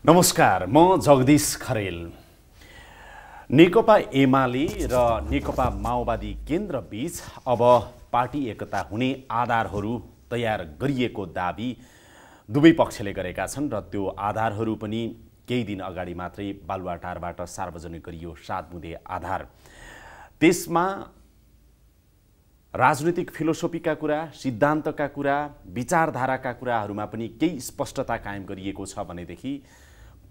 नमस्कार, म जगदीश खरेल। नेकपा एमाले र नेकपा माओवादी केन्द्र बीच अब पार्टी एकता हुने आधारहरू तयार गरिएको दाबी दुवै पक्षले गरेका छन् र त्यो आधारहरू पनि केही दिन अगाडि मात्रै बालुवाटारबाट सार्वजनिक गरियो। 7 बुँदे आधार। त्यसमा राजनीतिक फिलोसोफीका कुरा, सिद्धान्तका कुरा, विचारधाराका कुराहरूमा पनि केही स्पष्टता कायम गरिएको छ भनेदेखि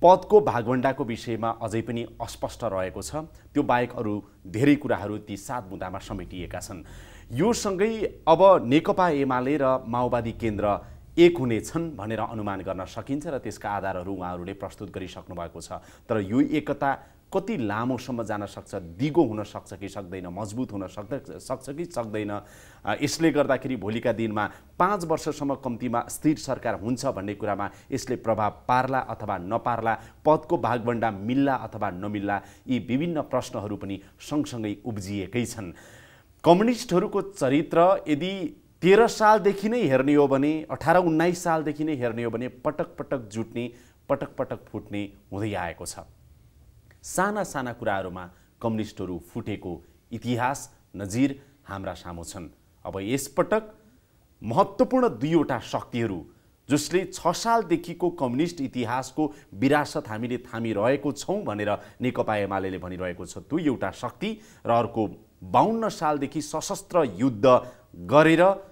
पदको भागवण्डाको विषयमा अझै पनि अस्पष्ट रहेको छ। त्यो बाहेक अरू धेरै कुराहरू ती 7 बुँदामा समेटिएका छन्। यो सँगै अब नेकपा एमाले र माओवादी केन्द्र एक हुनेछन् भनेर अनुमान गर्न सकिन्छ र त्यसका आधारहरू उहाँहरूले प्रस्तुत गरिसक्नु भएको छ। तर यो एकता कति लामोसम्म जान सक्छ, दिगो हुन सक्छ कि सक्दैन, मजबुत हुन सक्छ कि सक्दैन, यसले गर्दाखेरि भोलिका दिनमा 5 वर्षसम्म कम्तीमा स्थिर सरकार हुन्छ भन्ने कुरामा यसले प्रभाव पार्ला अथवा नपार्ला, पदको भागवण्डा मिल्ला अथवा नमिल्ला, यी विभिन्न प्रश्नहरू पनि सँगसँगै उब्जिएकै छन्। कम्युनिस्टहरूको चरित्र यदि 13 सालदेखि नै हेर्ने हो भने, 18-19 सालदेखि नै हेर्ने हो भने पटक पटक जुट्ने, पटक पटक फुट्ने हुँदै आएको छ। साना साना कुराहरूमा कम्युनिस्टहरू फुटेको इतिहास नजिर हाम्रा सामु छन्। अब यसपटक महत्त्वपूर्ण दुईवटा शक्तिहरू जसले 6 सालदेखिको कम्युनिस्ट इतिहासको विरासत हामीले थामिरहेको छौँ भनेर नेकपा एमाले भनिरहेको छ, त्यो एउटा शक्ति र अर्को 52 सालदेखि सशस्त्र युद्ध गरेर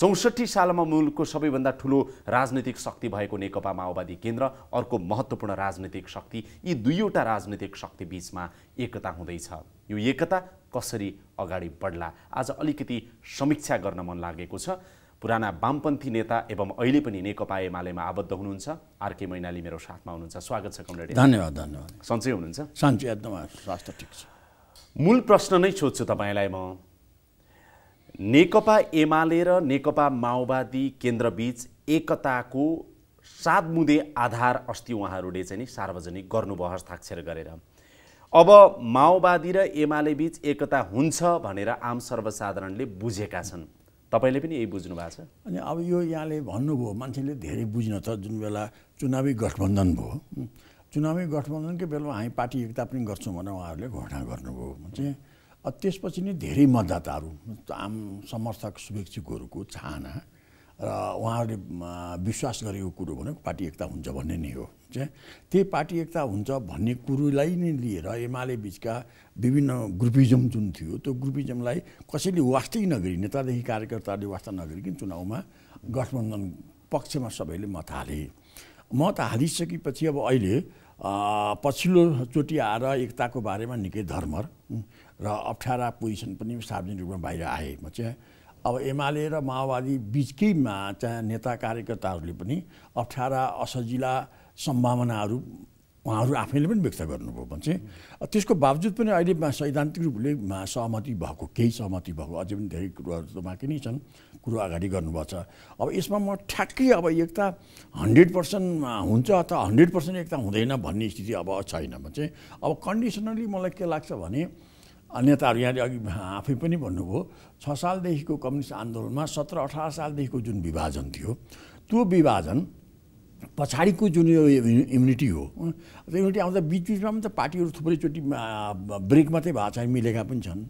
64 सालमा मुलुकको सबैभन्दा ठुलो राजनीतिक शक्ति भएको नेकपा माओवादी केन्द्र, अर्को महत्त्वपूर्ण राजनीतिक शक्ति, यी दुईवटा राजनीतिक शक्ति बीचमा एकता हुँदैछ। यो एकता कसरी अगाडि बढ्ला आज अलिकति समीक्षा गर्न मन लागेको छ। पुराना वामपन्थी नेता एवं अहिले पनि नेकपा एमालेमा आबद्ध हुनुहुन्छ आरके मैनाली मेरो साथमा हुनुहुन्छ। स्वागत छ कमरेड। धन्यवाद धन्यवाद। सन्चै हुनुहुन्छ? सन्चै, एकदम स्वास्थ्य ठिक छ। मूल प्रश्न नै सोध्छु तपाईलाई म। नेकपा एमाले र नेकपा माओवादी केन्द्रबीच एकताको 7 बुँदे आधार अस्ति उहाँहरूले चाहिँ नि सार्वजनिक गर्नुभयो हस्ताक्षर गरेर। अब माओवादी र एमाले बीच एकता हुन्छ भनेर आम सर्वसाधारणले बुझेका छन्। तपाईले पनि यही बुझ्नु भएको छ? अनि अब यो यहाँले भन्नुभयो, मान्छेले धेरै बुझ्न त जुन बेला चुनावी गठबन्धन भयो, चुनावी गठबन्धनकै बेलामा हामी पार्टी एकता पनि गर्छौँ भनेर उहाँहरूले घोषणा गर्नुभयो। चाहिँ त्यसपछि नै धेरै मतदाताहरू, आम समर्थक शुभेच्छुकहरूको चाहना र उहाँहरूले विश्वास गरेको कुरो भनेको पार्टी एकता हुन्छ भन्ने नै हो। चाहिँ त्यही पार्टी एकता हुन्छ भन्ने कुरोलाई नै लिएर एमाले बिचका विभिन्न ग्रुपिजम जुन थियो, त्यो ग्रुपिजमलाई कसैले वास्तै नगरी, नेतादेखि कार्यकर्ताहरूले वास्ता नगरिकन चुनावमा गठबन्धन पक्षमा सबैले मत हाले। मत हालिसकेपछि अब अहिले पछिल्लोचोटि आएर एकताको बारेमा निकै धर्मर र अप्ठ्यारा पोजिसन पनि सार्वजनिक रूपमा बाहिर आए। चाहिँ अब एमाले र माओवादी बिचकैमा चाहिँ नेता कार्यकर्ताहरूले पनि अप्ठ्यारा असजिला सम्भावनाहरू उहाँहरू आफैले पनि व्यक्त गर्नुभयो। चाहिँ त्यसको बावजुद पनि अहिले सैद्धान्तिक रूपले सहमति भएको, केही सहमति भएको, अझै पनि धेरै कुरोहरू त बाँकी नै छन्, कुरो अगाडि गर्नुभएको छ। अब यसमा म ठ्याक्कै अब एकता 100% हुन्छ अथवा 100% एकता हुँदैन भन्ने स्थिति अब छैन। चाहिँ अब कन्डिसनली मलाई के लाग्छ भने नेताहरू यहाँले अघि आफै पनि भन्नुभयो, 6 सालदेखिको कम्युनिस्ट आन्दोलनमा 17-18 सालदेखिको जुन विभाजन थियो, त्यो विभाजन पछाडिको जुन यो युनिटी हो, त्यो युनिटी आउँदा बिचबिचमा पनि त पार्टीहरू थुप्रैचोटि ब्रेक मात्रै भएको छ, मिलेका पनि छन्।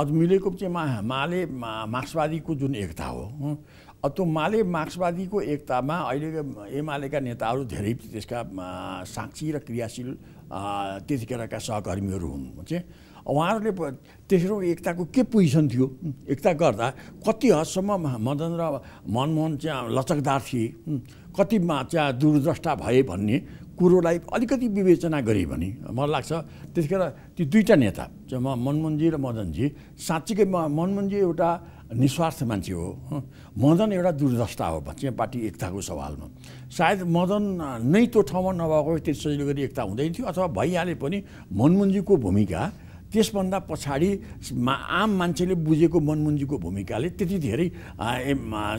अब मिलेको चाहिँ माले मार्क्सवादीको जुन एकता हो, त्यो माले मार्क्सवादीको एकतामा अहिले एमालेका नेताहरू धेरै त्यसका साक्षी र क्रियाशील त्यतिखेरका सहकर्मीहरू हुन्। चाहिँ उहाँहरूले तेस्रो एकताको के पोजिसन थियो, एकता गर्दा कति हदसम्म मदन र मनमोहन चाहिँ लचकदार थिए, कतिमा चाहिँ दूरद्रष्टा भए भन्ने कुरोलाई अलिकति विवेचना गरे भने मलाई लाग्छ त्यतिखेर ती दुईवटा नेता चाहिँ मनमोहनजी र मदनजी साँच्चीकै मनमोहनजी एउटा निस्वार्थ मान्छे हो, मदन एउटा दूरद्रष्टा हो चाहिँ पार्टी एकताको सवालमा। सायद मदन नै त्यो ठाउँमा नभएको त्यति सजिलो गरी एकता हुँदैन थियो, अथवा भइहाले पनि मनमोहनजीको भूमिका त्यसभन्दा पछाडि आम मान्छेले बुझेको मनमोहनजीको भूमिकाले त्यति धेरै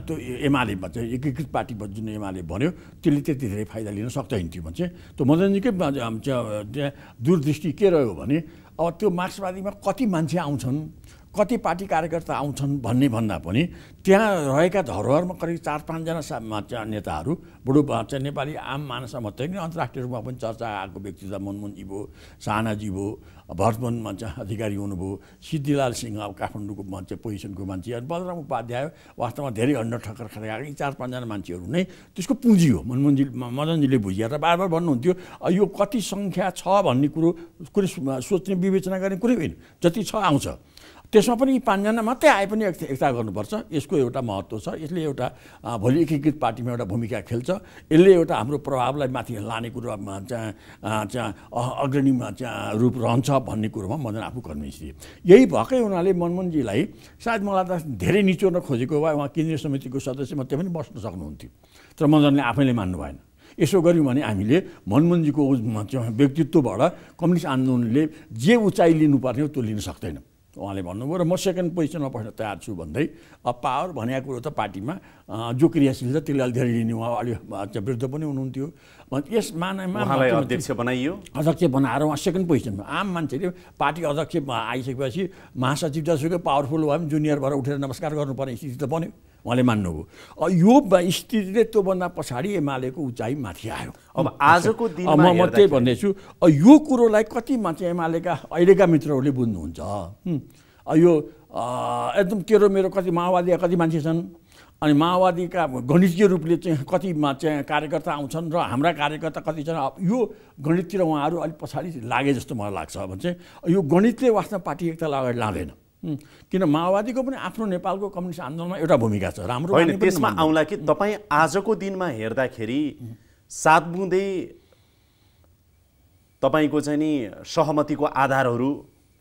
त्यो एमालेमा चाहिँ एकीकृत पार्टी जुन एमाले भन्यो त्यसले त्यति धेरै फाइदा लिन सक्दैन थियो। भने चाहिँ त्यो मदनजीकै दूरदृष्टि के रह्यो भने अब त्यो मार्क्सवादीमा कति मान्छे आउँछन्, कति पार्टी कार्यकर्ता आउँछन् भन्ने भन्दा पनि त्यहाँ रहेका धरोहरमा करिब 4-5 जना नेताहरू बडो नेपाली आम मानसमा मात्रै नि अन्तर्राष्ट्रिय रूपमा पनि चर्चा आएको व्यक्तित्व मनमोहनजी भयो, शाहनाजी भयो, भरतमोहन अधिकारी हुनुभयो, सिद्धिलाल सिंह अब काठमाडौँको पोजिसनको मान्छे, अनि बलराम उपाध्याय वास्तवमा धेरै अन्डर ठक्कर खाएका यी 4-5 जना मान्छेहरू नै त्यसको पुँजी हो। मदनजीले बुझिएर बार भन्नुहुन्थ्यो यो कति सङ्ख्या छ भन्ने कुरो सोच्ने विवेचना गर्ने कुरै होइन, जति छ आउँछ। त्यसमा पनि 5 जना मात्रै आए पनि एकता गर्नुपर्छ। यसको एउटा महत्त्व छ। यसले एउटा भोलि एकीकृत पार्टीमा एउटा भूमिका खेल्छ। यसले एउटा हाम्रो प्रभावलाई माथि लाने कुरोमा अग्रणी रूप रहन्छ भन्ने कुरोमा मदन आफू कन्भिन्स थिए। यही भएकै हुनाले मनमोहनजीलाई सायद मलाई त धेरै निचोर्न खोजेको भए उहाँ केन्द्रीय समितिको सदस्य मात्रै पनि बस्न सक्नुहुन्थ्यो, तर मदनले आफैले मान्नु भएन। यसो गऱ्यौँ भने हामीले मनमोहनजीको व्यक्तित्वबाट कम्युनिस्ट आन्दोलनले जे उचाइ लिनुपर्ने हो त्यो लिन सक्दैन उहाँले भन्नुभयो। र म सेकेन्ड पोजिसनमा बस्न तयार छु भन्दै पावर भनेको कुरो त पार्टीमा जो क्रियाशील छ त्यसले धेरै लिने उहाँ अलि वृद्ध पनि हुनुहुन्थ्यो। यस मानामा अध्यक्ष बनाइयो, अध्यक्ष बनाएर उहाँ सेकेन्ड पोजिसनमा। आम मान्छेले पार्टी अध्यक्ष आइसकेपछि महासचिव जसुकै पावरफुल भए पनि जुनियर भएर उठेर नमस्कार गर्नुपर्ने स्थिति त बन्यो, उहाँले मान्नुभयो। यो स्थितिले त्योभन्दा पछाडि एमालेको उचाइ माथि आयो। अब आजको दिनमा म त्यही भन्दैछु, यो कुरोलाई कति मान्छे एमालेका अहिलेका मित्रहरूले बुझ्नुहुन्छ। यो एकदम तेरो मेरो कति माओवादी कति मान्छे छन्, अनि माओवादीका गणितीय रूपले चाहिँ कतिमा चाहिँ कार्यकर्ता आउँछन् र हाम्रा कार्यकर्ता कति छन्, यो गणिततिर उहाँहरू अलिक पछाडि लागे जस्तो मलाई लाग्छ। भने चाहिँ यो गणितले वास्तवमा पार्टी एकतालाई अगाडि लाँदैन। किन माओवादीको पनि आफ्नो नेपालको कम्युनिस्ट आन्दोलनमा एउटा भूमिका छ। राम्रो होइन, त्यसमा आउँला कि तपाईँ आजको दिनमा हेर्दाखेरि 7 बुँदे तपाईँको चाहिँ नि सहमतिको आधारहरू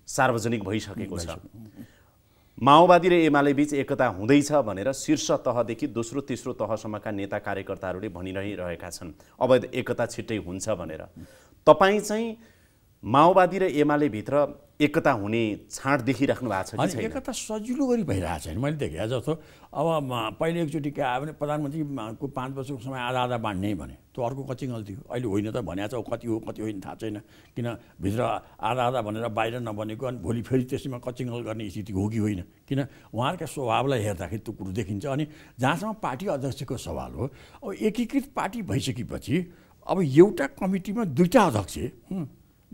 सार्वजनिक भइसकेको छ। माओवादी र एमाले बीच एकता हुँदैछ भनेर शीर्ष तहदेखि दोस्रो तेस्रो तहसम्मका नेता कार्यकर्ताहरूले भनिरहेका छन् अब एकता छिट्टै हुन्छ भनेर। तपाईँ चाहिँ माओवादी र एमाले भित्र एकता हुने छाँट देखिराख्नु भएको छ कि छैन? एकता सजिलो गरी भइरहेको छैन मैले देखेँ जस्तो। अब पहिले एकचोटि के आयो भने प्रधानमन्त्रीको 5 वर्षको समय आधा बाँड्ने भने त्यो अर्को कचिङल थियो। अहिले होइन त भनेको छ, कति हो कति होइन थाहा छैन। किन भित्र आधा भनेर बाहिर नबनेको अनि भोलि फेरि त्यसैमा कचिङल गर्ने स्थिति हो कि होइन। किन उहाँहरूका स्वभावलाई हेर्दाखेरि त्यो कुरो देखिन्छ। अनि जहाँसम्म पार्टी अध्यक्षको सवाल हो, अब एकीकृत पार्टी भइसकेपछि अब एउटा कमिटीमा 2टा अध्यक्ष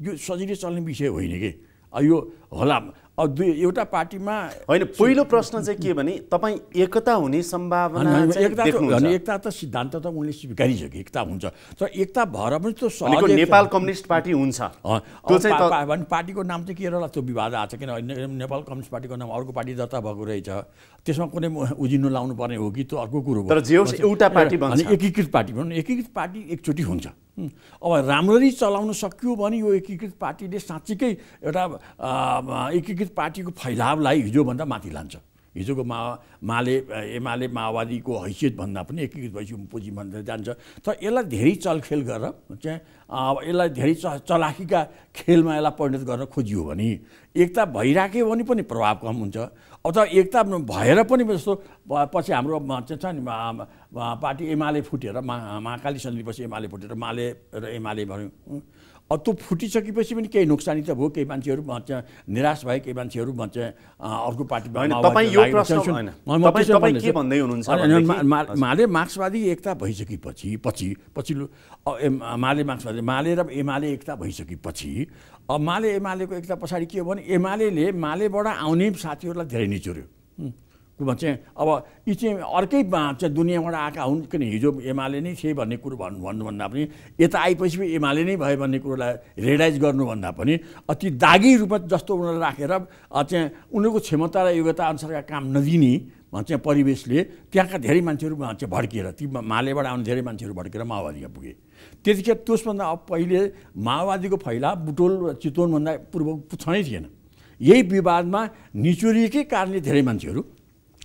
यो सजिलै चल्ने विषय होइन कि। यो होला एउटा पार्टीमा होइन। पहिलो प्रश्न चाहिँ के भने तपाईँ एकता हुने सम्भावना एकता त सिद्धान्त त उनले स्वीकारिसक्यो एकता हुन्छ, तर एकता भएर पनि त्यो नेपाल कम्युनिस्ट पार्टी हुन्छ त्यो चाहिँ पार्टीको नाम चाहिँ के रहला त्यो विवाद आएको छ। किन नेपाल कम्युनिस्ट पार्टीको नाम अर्को पार्टी दर्ता भएको रहेछ, त्यसमा कुनै उजिनो लाउनु पर्ने हो कि त्यो अर्को कुरो हो। तर जे होस् एउटा पार्टी बन्छ, एकीकृत पार्टी भनौँ। एकीकृत पार्टी एकचोटि हुन्छ। अब राम्ररी चलाउन सक्यो भने यो एकीकृत पार्टीले साँच्चीकै एउटा एकीकृत पार्टीको फैलावलाई हिजोभन्दा माथि लान्छ। हिजोको एमाले माओवादीको हैसियत भन्दा पनि एकीकृत भएपछि पुँजी भन्दा जान्छ। तर यसलाई धेरै चलखेल गरेर चाहिँ यसलाई धेरै चलाखीका खेलमा यसलाई परिणत गर्न खोजियो भने एकता भइराख्यो भने पनि प्रभाव कम हुन्छ। अब त एकता भएर पनि जस्तो पछि हाम्रो छ नि पार्टी एमाले फुटेर महाकाली सन्धिपछि एमाले फुटेर माले र एमाले भन्यो। अब त्यो फुटिसकेपछि पनि केही नोक्सानी त भयो, केही मान्छेहरू निराश भए, केही मान्छेहरू अर्को पार्टीमा। माले मार्क्सवादी एकता भइसकेपछि पछिल्लो माले मार्क्सवादी माले र एमाले एकता भइसकेपछि अब माले एमालेको एकता पछाडि के हो भने एमाले मालेबाट आउने साथीहरूलाई धेरै निचोर्यो। चाहिँ अब यी चाहिँ अर्कै चाहिँ दुनियाँबाट आएका हुन्। किन हिजो एमाले नै थिए भन्ने कुरो भन्नुभन्दा पनि यता आएपछि एमाले नै भयो भन्ने कुरोलाई रियलाइज गर्नुभन्दा पनि अति दागी रूपमा जस्तो उनीहरूलाई राखेर चाहिँ उनीहरूको क्षमता र योग्यता अनुसारका काम नदिने चाहिँ परिवेशले त्यहाँका धेरै मान्छेहरू चाहिँ भड्किएर ती मालेबाट आउने धेरै मान्छेहरू भड्केर माओवादीमा पुगे। त्यतिखेर त्यसभन्दा अब पहिले माओवादीको फैलाव बुटोल चितवनभन्दा पूर्व छँदै थिएन। यही विवादमा निचोरिएकै कारणले धेरै मान्छेहरू,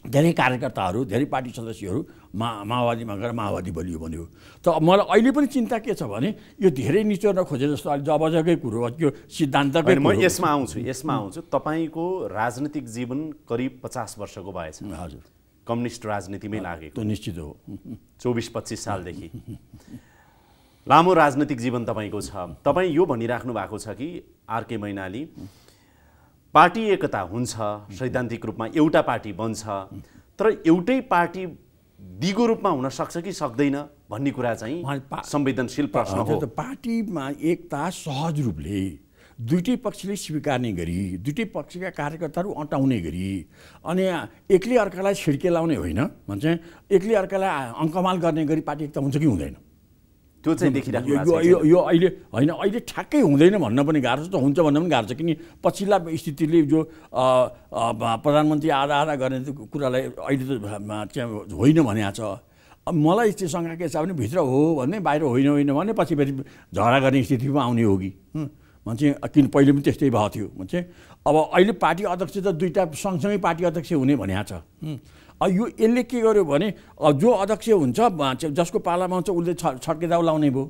धेरै कार्यकर्ताहरू, धेरै पार्टी सदस्यहरू माओवादीमा गएर माओवादी बलियो भन्यो। त मलाई अहिले पनि चिन्ता के छ भने यो धेरै निचोर्न खोजे जस्तो अहिले जबजकै कुरो हो, त्यो सिद्धान्तकै। म यसमा आउँछु। तपाईँको राजनीतिक जीवन करिब 50 वर्षको भएछ। हजुर, कम्युनिस्ट राजनीतिमै लागेको त्यो निश्चित हो। 24-25 सालदेखि लामो राजनीतिक जीवन तपाईँको छ। तपाईँ यो भनिराख्नु भएको छ कि आरके मैनाली पार्टी एकता हुन्छ, सैद्धान्तिक रूपमा एउटा पार्टी बन्छ, तर एउटै पार्टी दिगो रूपमा हुन सक्छ कि सक्दैन भन्ने कुरा चाहिँ संवेदनशील प्रश्न हो। पार्टीमा एकता सहज रूपले दुईटै पक्षले स्वीकार्ने गरी, दुईटै पक्षका कार्यकर्ताहरू अँटाउने गरी, अनि एकले अर्कालाई छिड्के लाउने होइन भन्छ, एकले अर्कालाई अङ्कमाल गर्ने गरी पार्टी एकता हुन्छ कि हुँदैन, त्यो चाहिँ देखिरहेको यो अहिले होइन, अहिले ठ्याक्कै हुँदैन भन्न पनि गाह्रो छ, हुन्छ भन्न पनि गाह्रो छ। किन पछिल्ला स्थितिले जो प्रधानमन्त्री आधा आधा गर्ने कुरालाई अहिले त होइन भनेको छ। अब मलाई त्यो शङ्का के छ भने भित्र हो भने बाहिर होइन होइन भने पछि फेरि झगडा गर्ने स्थितिमा आउने हो कि मान्छे, किन पहिले पनि त्यस्तै भएको थियो मान्छे। अब अहिले पार्टी अध्यक्ष त दुईवटा सँगसँगै पार्टी अध्यक्ष हुने भनेको छ। अब यो यसले के गर्यो भने जो अध्यक्ष हुन्छ जसको पालामा हुन्छ उसले छड्केदाउ लाउने भयो,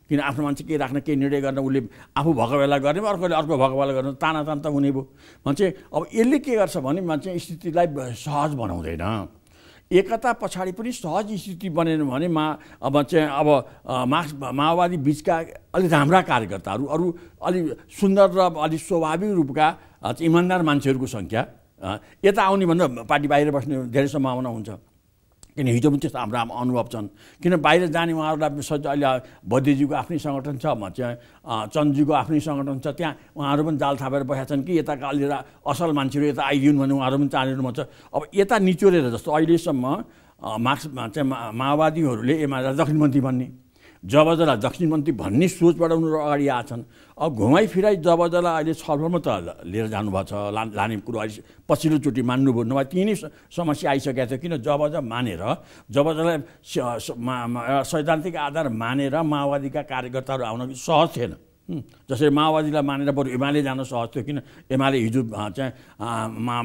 किन आफ्नो मान्छे केही राख्न केही निर्णय गर्न उसले आफू भएको बेला गर्ने, अर्कोले अर्को भएको बेला गर्ने, ताना त हुने भयो मान्छे। अब यसले के गर्छ भने मान्छे स्थितिलाई सहज बनाउँदैन। एकता पछाडि पनि सहज स्थिति बनेन भने अब माओवादी बिचका अलिक राम्रा कार्यकर्ताहरू, अरू अलि सुन्दर र अलिक स्वाभाविक रूपका इमान्दार मान्छेहरूको सङ्ख्या यता आउने भन्दा पार्टी बाहिर बस्ने धेरै सम्भावना हुन्छ। किन हिजो पनि त्यस्तो हाम्रो अनुभव छन्। किन बाहिर जाने उहाँहरूलाई अहिले बद्यजीको आफ्नै सङ्गठन छ, चन्दजीको आफ्नै सङ्गठन छ, त्यहाँ उहाँहरू पनि जाल थापेर बसेका छन् कि यताका अलि असल मान्छेहरू यता आइदिउन् भने उहाँहरू पनि चाहेर भन्छ। अब यता निचोरेर जस्तो अहिलेसम्म माओवादीहरूले एमाले दक्षिणपन्थी भन्ने, जबजला दक्षिणपन्थी भन्ने सोच बढाउनु अगाडि आएछन्। अब घुमाइ फिराइ जबजला अहिले छलफलमा त लिएर जानुभएको छ, लाने कुरो अहिले पछिल्लोचोटि मान्नुभयो, नभए ती नै समस्या आइसकेको थियो। किन जबज मानेर जबजलाई सैद्धान्तिक आधार मानेर माओवादीका कार्यकर्ताहरू आउन सहज थिएन। जसरी माओवादीलाई मानेर बरु एमाले जान सहज थियो। किन एमाले हिजो चाहिँ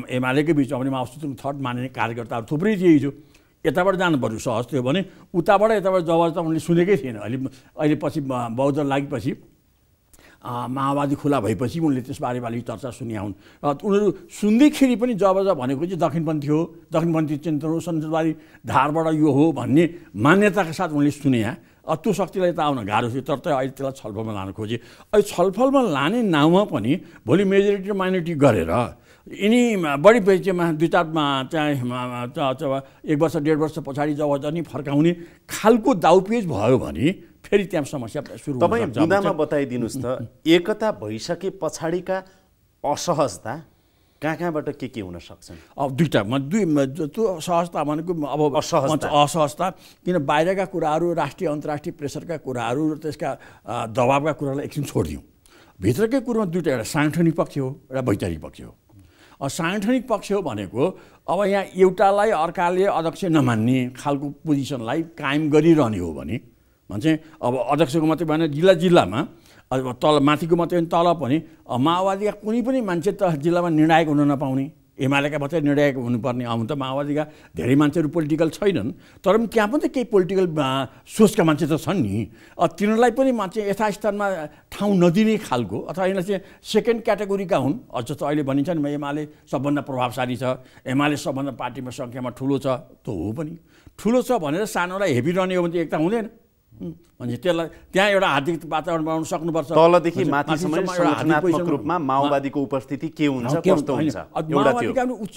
एमालेकै बिचमा पनि माओवादी थर्ड मान्ने कार्यकर्ताहरू थुप्रै थिए हिजो, यताबाट जानु पर्यो सहज थियो भने उताबाट यताबाट जबरजस्ती त उनले सुनेकै थिएन। अहिले पछि बौद्ध लागेपछि माओवादी खुला भएपछि उनले त्यसबारे चर्चा सुने हुन् र उनीहरू सुन्दैखेरि पनि जबज भनेको चाहिँ दक्षिणपन्थी हो, दक्षिणपन्थी चिन्तन हो, सञ्चारवादी धारबाट यो हो भन्ने मान्यताका साथ उनले सुने। त्यो शक्तिलाई त आउन गाह्रो थियो, तर अहिले त्यसलाई छलफलमा लान खोजे। अहिले छलफलमा लाने नाउँमा पनि भोलि मेजोरिटी र माइनोरिटी गरेर यिनी बढी बेचेमा दुई चारमा चाहिँ 1 वर्ष 1.5 वर्ष पछाडि जब नि फर्काउने खालको दाउपेच भयो भने फेरि त्यहाँ समस्या सुरु हुन्छ। तपाईँ बुदामा बताइदिनुहोस् त, एकता भइसके पछाडिका असहजता कहाँबाट के हुन सक्छन्? अब त्यो सहजता भनेको अब असहजता किन बाहिरका कुराहरू, राष्ट्रिय अन्तर्राष्ट्रिय प्रेसरका कुराहरू र त्यसका दबावका कुरालाई एकछिन छोडिदिउँ। भित्रकै कुरोमा दुईवटा, एउटा साङ्गठनिक पक्ष हो, एउटा वैचारिक पक्ष हो। साङ्गठनिक पक्ष हो भनेको अब यहाँ एउटालाई अर्काले अध्यक्ष नमान्ने खालको पोजिसनलाई कायम गरिरहने हो भने भन्छ। अब अध्यक्षको मात्रै भएन, जिल्लामा अब तल माथिको मात्रै तल पनि माओवादीका कुनै पनि मान्छे त जिल्लामा निर्णायक हुन नपाउने, एमालेका मात्रै निर्णायक हुनुपर्ने। अब त माओवादीका धेरै मान्छेहरू पोलिटिकल छैनन्, तर पनि त्यहाँ पनि त केही पोलिटिकल सोचका मान्छे त छन् नि। तिनीहरूलाई पनि मान्छे यथास्थानमा ठाउँ नदिने खालको, अथवा यिनीहरू चाहिँ सेकेन्ड क्याटेगोरीका हुन्। जस्तो अहिले भनिन्छ नि एमाले सबभन्दा प्रभावशाली छ, एमाले सबभन्दा पार्टीमा सङ्ख्यामा ठुलो छ, त्यो हो पनि। ठुलो छ भनेर सानोलाई हेपिरहने हो भने एकता हुँदैन। भने त्यसलाई त्यहाँ एउटा हार्दिक वातावरण बनाउन सक्नुपर्छ। तलदेखि माथिसम्म सङ्गठनात्मक रूपमा माओवादीको उपस्थिति के हुन्छ, कस्तो हुन्छ?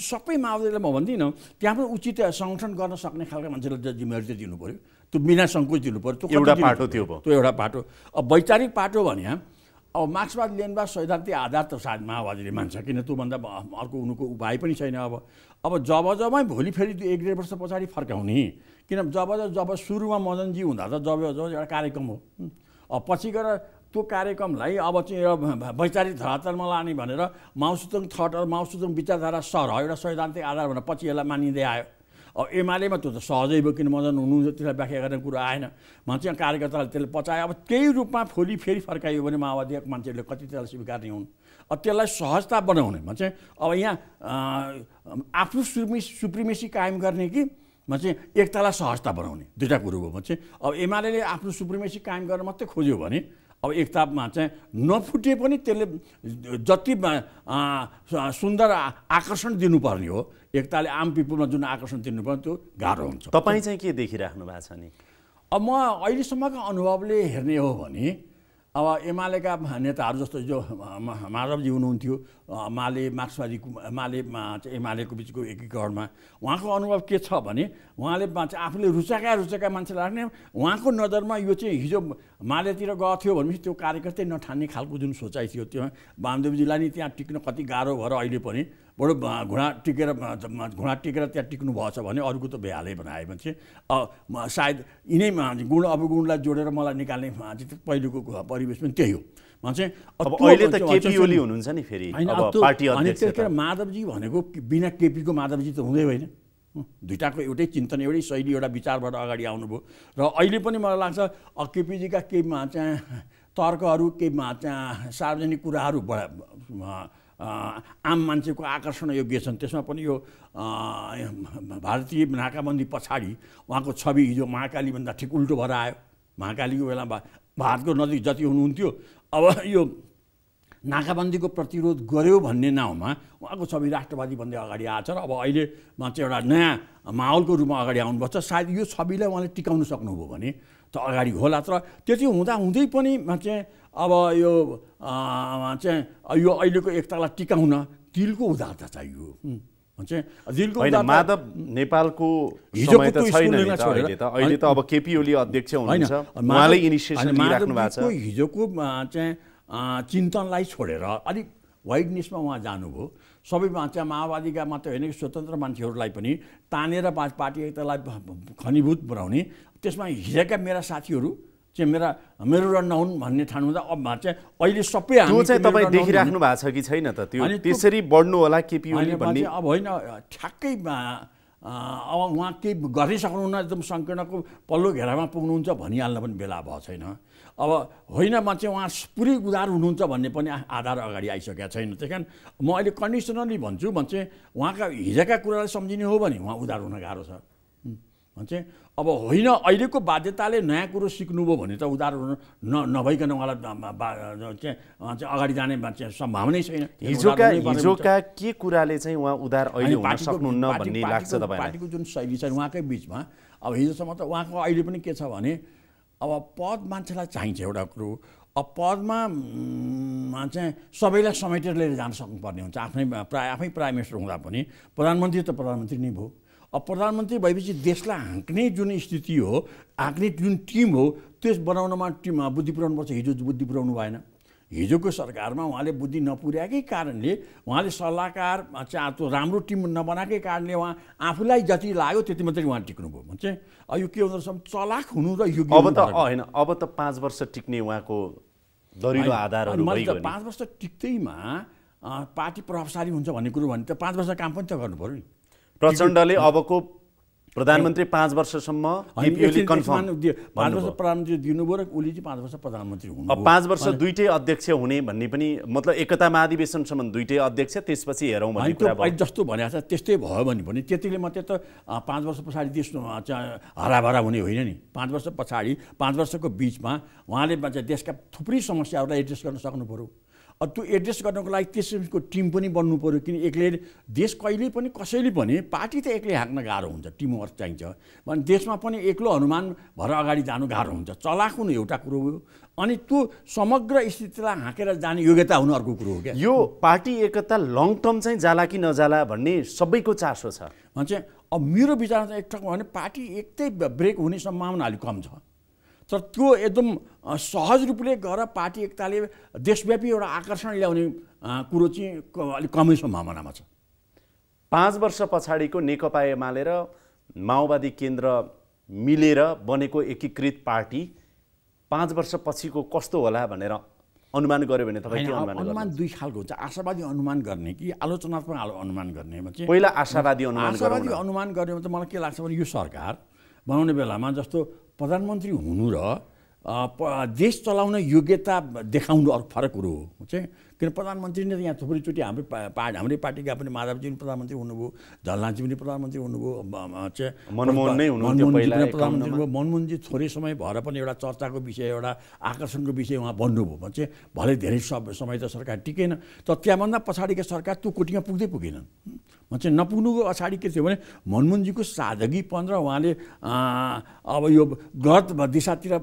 सबै माओवादीलाई म भन्दिनँ, त्यहाँ पनि उचित सङ्गठन गर्न सक्ने खालका मान्छेलाई जिम्मेवारी चाहिँ दिनु पऱ्यो। त्यो बिना सङ्कोच दिनु पऱ्यो। त्यो एउटा पाटो थियो, त्यो एउटा पाटो। अब वैचारिक पाटो भने अब मार्क्सवाद लेनिनवाद सैद्धान्तिक आधार त सायद माओवादीले मान्छ, किन त्योभन्दा अर्को उनको उपाय पनि छैन। अब जबजमै भोलि फेरि 1.5 वर्ष पछाडि फर्काउने, किन जब सुरुमा मदनजी हुँदा त जब एउटा कार्यक्रम हो। अब पछि गएर त्यो कार्यक्रमलाई अब चाहिँ एउटा वैचारिक धरातलमा लाने भनेर माओसुतुङ थट, माओसुतुङ विचारधारा सर एउटा सैद्धान्तिक आधार भनेर पछि यसलाई मानिँदै आयो। अब एमालेमा त्यो त सहजै भयो, किन मदन हुनु त्यसलाई व्याख्या गर्ने कुरा आएन। मान्छे कार्यकर्ताले त्यसले पचायो। अब त्यही रूपमा फेरि फर्काइयो भने माओवादीका मान्छेहरूले कति त्यसलाई स्वीकार्ने हुन्। अब त्यसलाई सहजता बनाउने मान्छे अब यहाँ आफ्नो सुप्रिमेसी कायम गर्ने कि मान्छे एकतालाई सहजता बनाउने, दुईवटा कुरो हो मान्छे। अब एमाले आफ्नो सुप्रिमेसी कायम गर्न मात्रै खोज्यो भने अब एकतामा चाहिँ नफुटे पनि त्यसले जति सुन्दर आकर्षण दिनुपर्ने हो, एकताले आम पिपुलमा जुन आकर्षण दिनुपर्ने त्यो गाह्रो हुन्छ। तपाईँ चाहिँ के देखिराख्नु भएको छ नि? अब म अहिलेसम्मको अनुभवले हेर्ने हो भने अब एमालेका नेताहरू जस्तो जो माधवजी हुनुहुन्थ्यो, माले मार्क्सवादी माले एमालेको बिचको एकीकरणमा उहाँको अनुभव के छ भने उहाँले आफूले रुचाएका मान्छे राख्ने, उहाँको नजरमा यो चाहिँ हिजो मालेतिर गएको थियो भनेपछि त्यो कार्यकर्तै नठान्ने खालको जुन सोचाइ थियो, त्यो वामदेवजीलाई नि त्यहाँ टिक्न कति गाह्रो भएर अहिले पनि बडो घुँडा टेकेर त्यहाँ टिक्नु भएछ भने अरूको त भइहालै बनाए मान्छे। सायद यिनै गुण अवगुणलाई जोडेर मलाई निकाल्ने पहिलेको परिवेश पनि त्यही हो मान्छे। अब अहिले त केपी ओली हुनुहुन्छ नि फेरि पार्टी अध्यक्ष। त्यतिखेर माधवजी भनेको बिना केपीको माधवजी त हुँदै होइन, दुईटाको एउटै चिन्तन, एउटै शैली, एउटा विचारबाट अगाडि आउनुभयो। र अहिले पनि मलाई लाग्छ केपीजीका केही तर्कहरू, केही सार्वजनिक कुराहरू आम मान्छेको आकर्षण योग्य छन्। त्यसमा पनि यो भारतीय नाकाबन्दी पछाडि उहाँको छवि हिजो महाकालीभन्दा ठिक उल्टो भएर आयो। महाकालीको बेला भारतको नजिक जति हुनुहुन्थ्यो, अब यो नाकाबन्दीको प्रतिरोध गर्यो भन्ने नाउँमा उहाँको छवि राष्ट्रवादी भन्दै अगाडि आएछ र अब अहिले चाहिँ एउटा नयाँ माहौलको रूपमा अगाडि आउनुपर्छ। सायद यो छविलाई उहाँले टिकाउन सक्नुभयो भने त अगाडि होला। तर त्यति हुँदै पनि चाहिँ अब यो अहिलेको एकतालाई टिकाउन दिलको उदारता चाहियो। दिलको माधव नेपालको समय त छैन नि त अहिले त अब केपी ओली अध्यक्ष हुनुहुन्छ, उहाँले इनिसिएसन लिइराख्नु भएको छ। हिजोको चाहिँ चिन्तनलाई छोडेर अलिक वाइडनेसमा उहाँ जानुभयो। सबै माओवादीका मात्र होइन, स्वतन्त्र मान्छेहरूलाई पनि तानेर पार्टी एकतालाई घनीभूत बनाउने। त्यसमा हिजोका मेरा साथीहरू चाहिँ मेरो र नहुन् भन्ने ठान्नुहुँदा अब चाहिँ अहिले सबै त्यो चाहिँ तपाईँ देखिराख्नु भएको छ कि छैन त? त्यो त्यसरी बढ्नु होला केपी ओली भन्ने अब होइन, ठ्याक्कै अब उहाँ केही गर्नै सक्नुहुन्न, एकदम सङ्कीर्णको पल्लो घेरामा पुग्नुहुन्छ भनिहाल्न पनि बेला भएको छैन। अब होइन मान्छे उहाँ पुरै उदार हुनुहुन्छ भन्ने पनि आधार अगाडि आइसकेका छैन। त्यही कारण म अहिले कन्डिसनली भन्छु उहाँका हिजोका कुरालाई सम्झिने हो भने उहाँ उदार हुन गाह्रो छ भन्छ। अब होइन, अहिलेको बाध्यताले नयाँ कुरो सिक्नुभयो भने त उदार हुनु नभइकन उहाँलाई चाहिँ अगाडि जाने सम्भावनै छैन। हिजोका के कुराले चाहिँ उहाँ उदार अहिले हुन सक्नुहुन्न भन्ने लाग्छ तपाईँलाई? पार्टीको जुन शैली छ उहाँकै बिचमा अब हिजोसम्म त उहाँको अहिले पनि के छ भने अब पद मान्छेलाई चाहिन्छ एउटा कुरो। अब पदमा चाहिँ सबैलाई समेटेर लिएर जान सक्नुपर्ने हुन्छ। आफै प्राइम मिनिस्टर हुँदा पनि प्रधानमन्त्री त प्रधानमन्त्री नै भयो। अब प्रधानमन्त्री भएपछि देशलाई हाँक्ने जुन स्थिति हो, हाँक्ने जुन टिम हो, त्यस बनाउनमा बुद्धि पुर्याउनुपर्छ। हिजो बुद्धि पुर्याउनु भएन। हिजोको सरकारमा उहाँले बुद्धि नपुर्याएकै कारणले, उहाँले सल्लाहकार त्यो राम्रो टिम नबनाएकै कारणले उहाँ आफूलाई जति लाग्यो त्यति मात्रै उहाँ टिक्नुभयो भन्छ। यो के हुँदो रहेछ, चलाक हुनु र योग्य अब त होइन, अब त 5 वर्ष टिक्ने उहाँको दरिलो आधारहरू भइगयो। 5 वर्ष टिक्दैमा पार्टी प्रभावशाली हुन्छ भन्ने कुरो भने त 5 वर्ष काम पनि त गर्नु पर्यो नि। प्रचण्डले अबको प्रधानमन्त्री 5 वर्षसम्म केपी कन्फर्म 5 वर्ष प्रधानमन्त्री दिनुभयो र ओली चाहिँ 5 वर्ष प्रधानमन्त्री हुनु। अब 5 वर्ष दुईटै अध्यक्ष हुने भन्ने पनि मतलब एकता महाधिवेशनसम्म दुईटै अध्यक्ष, त्यसपछि हेरौँ भन्ने कुरा भयो। जस्तो भनेको छ त्यस्तै भयो भने त्यतिले मात्रै त 5 वर्ष पछाडि देश हराभरा हुने होइन नि। 5 वर्ष पछाडि 5 वर्षको बिचमा उहाँले देशका थुप्रै समस्याहरूलाई एड्रेस गर्न सक्नु पर्यो। अब त्यो एड्रेस गर्नको लागि त्यसको टिम पनि बन्नु पर्यो। किन एक्लै देश कहिल्यै पनि कसैले पनि पार्टी त एक्लै हाँक्न गाह्रो हुन्छ, टिमवर्क चाहिन्छ भने देशमा पनि एक्लो हनुमान भएर अगाडि जानु गाह्रो हुन्छ। चलाक हुनु एउटा कुरो हो, अनि त्यो समग्र स्थितिलाई हाँकेर जाने योग्यता हुनु अर्को कुरो हो। क्या यो पार्टी एकता लङ टर्म चाहिँ जाला कि नजाला भन्ने सबैको चासो छ भन्छ। अब मेरो विचारमा चाहिँ एक ठाउँ भने पार्टी एकतै ब्रेक हुने सम्भावना अलिक कम छ। तर त्यो एकदम सहज रूपले गएर पार्टी एकताले देशव्यापी एउटा आकर्षण ल्याउने कुरो चाहिँ अलिक कमै सम्भावनामा छ। 5 वर्ष पछाडिको नेकपा एमाले र माओवादी केन्द्र मिलेर बनेको एकीकृत पार्टी 5 वर्ष पछिको कस्तो होला भनेर अनुमान गर्यो भने तपाईँ के अनुमान गर्नुहुन्छ? अनुमान दुई खालको हुन्छ, आशावादी अनुमान गर्ने कि आलोचनात्मक अनुमान गर्ने। पहिला आशावादी अनुमान गर्यो भने त मलाई के लाग्छ भने यो सरकार बनाउने बेलामा जस्तो प्रधानमन्त्री हुनु र देश चलाउन योग्यता देखाउनु अर्को फरक कुरो हो चाहिँ। किन प्रधानमन्त्री नै यहाँ थुप्रैचोटि हाम्रै पार्टीका पनि माधवजी पनि प्रधानमन्त्री हुनुभयो, झलनाथजी पनि प्रधानमन्त्री हुनुभयो, मनमोहनजी थोरै समय भएर पनि एउटा चर्चाको विषय, एउटा आकर्षणको विषय उहाँ बन्नुभयो भने भलै धेरै समय त सरकार टिकेन। तर त्यहाँभन्दा पछाडिका सरकार त्यो कोटीमा पुग्दै पुगेनन्। चाहिँ नपुग्नुको पछाडि के थियो भने मनमोहनजीको सादगीपन र उहाँले अब यो गलत दिशातिर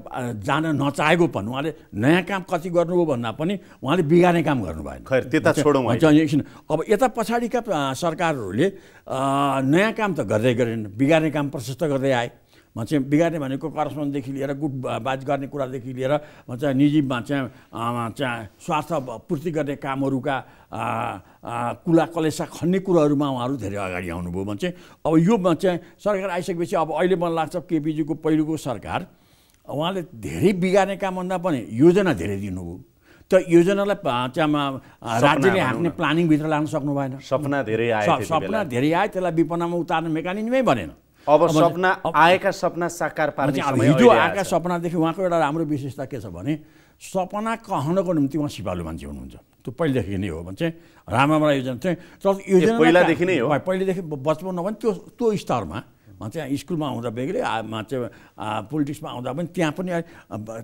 जान नचाहेको भन्नु उहाँले नयाँ काम कति गर्नुभयो भन्दा पनि उहाँले बिगार्ने काम गर्नु भएन। खैर त्यता छोडौँ। अब यता पछाडिका सरकारहरूले नयाँ काम त गर्दै गरेन, बिगार्ने काम प्रशस्त गर्दै आए। चाहिँ बिगार्ने भनेको करप्सनदेखि लिएर गुटबाज गर्ने कुरादेखि लिएर चाहिँ निजीमा चाहिँ स्वार्थ पूर्ति गर्ने कामहरूका कुला कलेसा खन्ने कुराहरूमा उहाँहरू धेरै अगाडि आउनुभयो भने चाहिँ अब यो चाहिँ सरकार आइसकेपछि अब अहिले मलाई लाग्छ केपीजीको पहिलोको सरकार उहाँले धेरै बिगार्ने कामभन्दा पनि योजना धेरै दिनुभयो। त योजनालाई चाहिँ राज्यले हाँक्ने प्लानिङभित्र लान सक्नु भएन। सपना धेरै आए, त्यसलाई विपन्नमा उतार्ने मेकानिजमै बनेन। अब सपना आएका सपना साकार पार्ने समय हिजो आएका सपनादेखि उहाँको एउटा राम्रो विशेषता के छ भने सपना कहनको निम्ति उहाँ सिपालु मान्छे हुनुहुन्छ। त्यो पहिलेदेखि नै हो भने चाहिँ रामराम योजना चाहिँ तर योजना पहिलादेखि नै हो, पहिलेदेखि बचपन नभने त्यो स्तरमा चाहिँ स्कुलमा आउँदा बेग्लै चाहिँ पोलिटिक्समा आउँदा पनि त्यहाँ पनि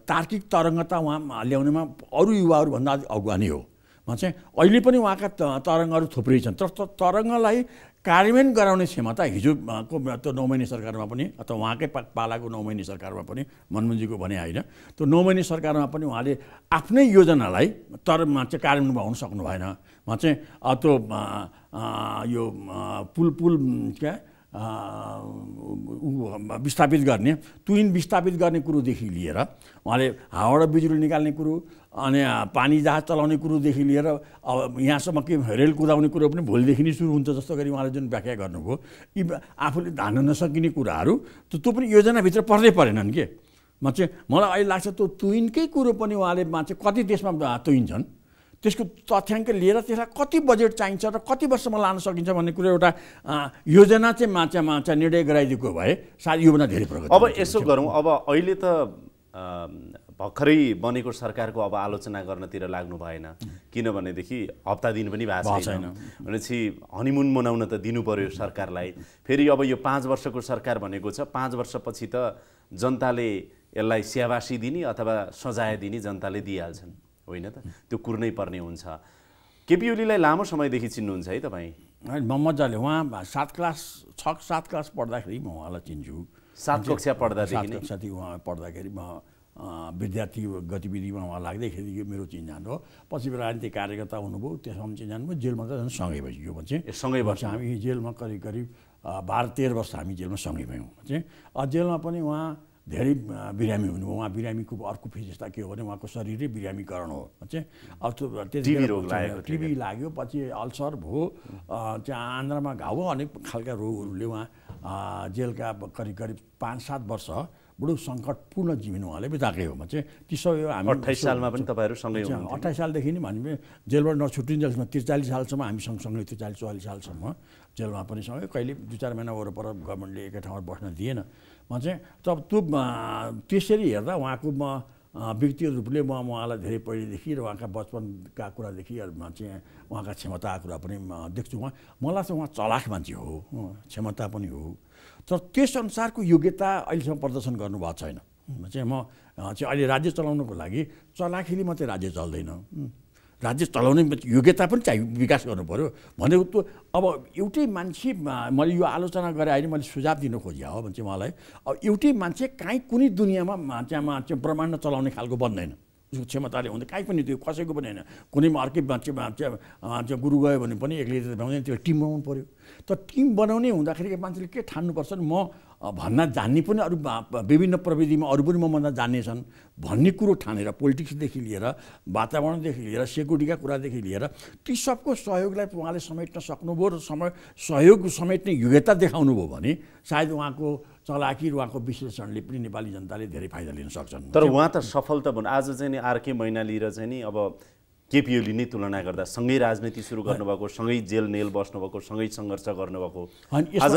तार्किक तरङ्गता उहाँ ल्याउनेमा अरू युवाहरूभन्दा अगुवा नै हो। चाहिँ अहिले पनि उहाँका तरङ्गहरू थुप्रै छन्, तर तरङ्गलाई कार्यान्वयन गराउने क्षमता हिजोको त्यो 9 महिने सरकारमा पनि अथवा उहाँकै पालाको 9 महिने सरकारमा पनि मनमोहनजीको भने होइन, त्यो 9 महिने सरकारमा पनि उहाँले आफ्नै योजनालाई चाहिँ कार्यान्वयन बनाउन सक्नु भएन। चाहिँ त्यो यो पुल क्या विस्थापित गर्ने ट्विन विस्थापित गर्ने कुरोदेखि लिएर उहाँले हावाबाट बिजुली निकाल्ने कुरो अनि पानी जहाज चलाउने कुरोदेखि लिएर अब यहाँसम्म के रेल कुदाउने कुरो पनि भोलिदेखि नै सुरु हुन्छ जस्तो गरी उहाँले जुन व्याख्या गर्नुभयो यी आफूले धान्न नसकिने कुराहरू त्यो पनि योजनाभित्र पर्दै परेनन् के। चाहिँ मलाई अहिले लाग्छ त्यो ट्विनकै कुरो पनि उहाँले चाहिँ कति देशमा ट्विन छन् त्यसको तथ्याङ्क लिएर त्यसलाई कति बजेट चाहिन्छ र कति वर्षमा लान सकिन्छ भन्ने कुरो एउटा योजना चाहिँ माछा निर्णय गराइदिएको भए सायद योभन्दा धेरै प्रगति। अब यसो गरौँ, अब अहिले त भर्खरै बनेको सरकारको अब आलोचना गर्नतिर लाग्नु भएन, किनभनेदेखि हप्ता दिन पनि भएको छैन भनेपछि हनिमुन मनाउन त दिनु पर्यो सरकारलाई। फेरि अब यो 5 वर्षको सरकार भनेको छ, 5 वर्षपछि त जनताले यसलाई स्याबासी दिने अथवा सजाय दिने जनताले दिइहाल्छन् होइन त, त्यो कुर्नै पर्ने हुन्छ। केपी ओलीलाई लामो समयदेखि चिन्नुहुन्छ है तपाईँ? म मजाले उहाँ 7 क्लास पढ्दाखेरि म उहाँलाई चिन्छु। 7 कक्षा पढ्दादेखि नै साथी उहाँ पढ्दाखेरि म विद्यार्थी गतिविधिमा उहाँ लाग्दैखेरि यो मेरो चिन्जान हो। पछि राजनीतिक कार्यकर्ता हुनुभयो, त्यसमा चिन्जान भयो। जेलमा त झन् सँगै भइसक्यो चाहिँ सँगै वर्ष हामी जेलमा करिब 12-13 वर्ष हामी जेलमा सँगै भयौँ। चाहिँ जेलमा पनि उहाँ धेरै बिरामी हुनुभयो। उहाँ बिरामीको अर्को विशेषता के हो भने उहाँको शरीरै बिरामीकरण हो। चाहिँ अब त्यो टिबी लाग्यो, पछि अल्सर भयो, चाहिँ आन्द्रामा घाउ, अनेक खालका रोगहरूले उहाँ जेलका करिब 5-7 वर्ष बडो सङ्कटपूर्ण जीवन उहाँले बिताएकै हो। चाहिँ ती सबै हामी 28 सालमा पनि तपाईँहरू सँगै हुनुहुन्थ्यो? 28 सालदेखि नै भने जेलबाट नछुट्टिन्जेलसम्म 43 सालसम्म हामी सँगसँगै 43-44 सालसम्म जेलमा पनि सँगै। कहिले 2-4 महिना वरपर गभर्मेन्टले एकै ठाउँमा बस्न दिएन। चाहिँ तब त्यो त्यसरी हेर्दा उहाँको व्यक्तिगत रूपले म उहाँलाई धेरै पहिलेदेखि र उहाँका बचपनका कुरादेखि चाहिँ उहाँका क्षमताका कुरा पनि देख्छु। मलाई चाहिँ उहाँ चलाख मान्छे हो, क्षमता पनि हो, तर त्यसअनुसारको योग्यता अहिलेसम्म प्रदर्शन गर्नुभएको छैन। चाहिँ म चाहिँ अहिले राज्य चलाउनुको लागि चलाखीले मात्रै राज्य चल्दैन, राज्य चलाउने योग्यता पनि चाहिँ विकास गर्नु पऱ्यो भनेको। त्यो अब एउटै मान्छे मैले यो आलोचना गरेँ अहिले मैले सुझाव दिन खोजेँ हो भने चाहिँ मलाई अब एउटै मान्छे काहीँ कुनै दुनियाँमा चाहिँ ब्रह्माण्ड चलाउने खालको बन्दैन। उसको क्षमताले हुँदैन, काहीँ पनि त्यो कसैको पनि होइन। कुनैमा अर्कै मान्छे गुरु गयो भने पनि एक्लै त भ्याउँदैन, त्यो टिम बनाउनु पऱ्यो। तर टिम बनाउने हुँदाखेरि मान्छेले के ठान्नुपर्छ भने म भन्न जान्ने पनि अरू विभिन्न प्रविधिमा अरू पनि मभन्दा जान्ने छन् भन्ने कुरो ठानेर पोलिटिक्सदेखि लिएर वातावरणदेखि लिएर सेक्युरिटीका कुरादेखि लिएर ती सबको सहयोगलाई उहाँले समेट्न सक्नुभयो र सहयोग समेट्ने योग्यता देखाउनु भयो भने सायद उहाँको चलाकी र उहाँको विश्लेषणले पनि नेपाली जनताले धेरै फाइदा लिन सक्छन्। तर उहाँ त सफल त भन्नु आज चाहिँ नि आरके मैनाली र चाहिँ नि अब केपी ओली नै तुलना गर्दा सँगै राजनीति सुरु गर्नुभएको, सँगै जेल नेल बस्नुभएको, सँगै सङ्घर्ष गर्नुभएको, आज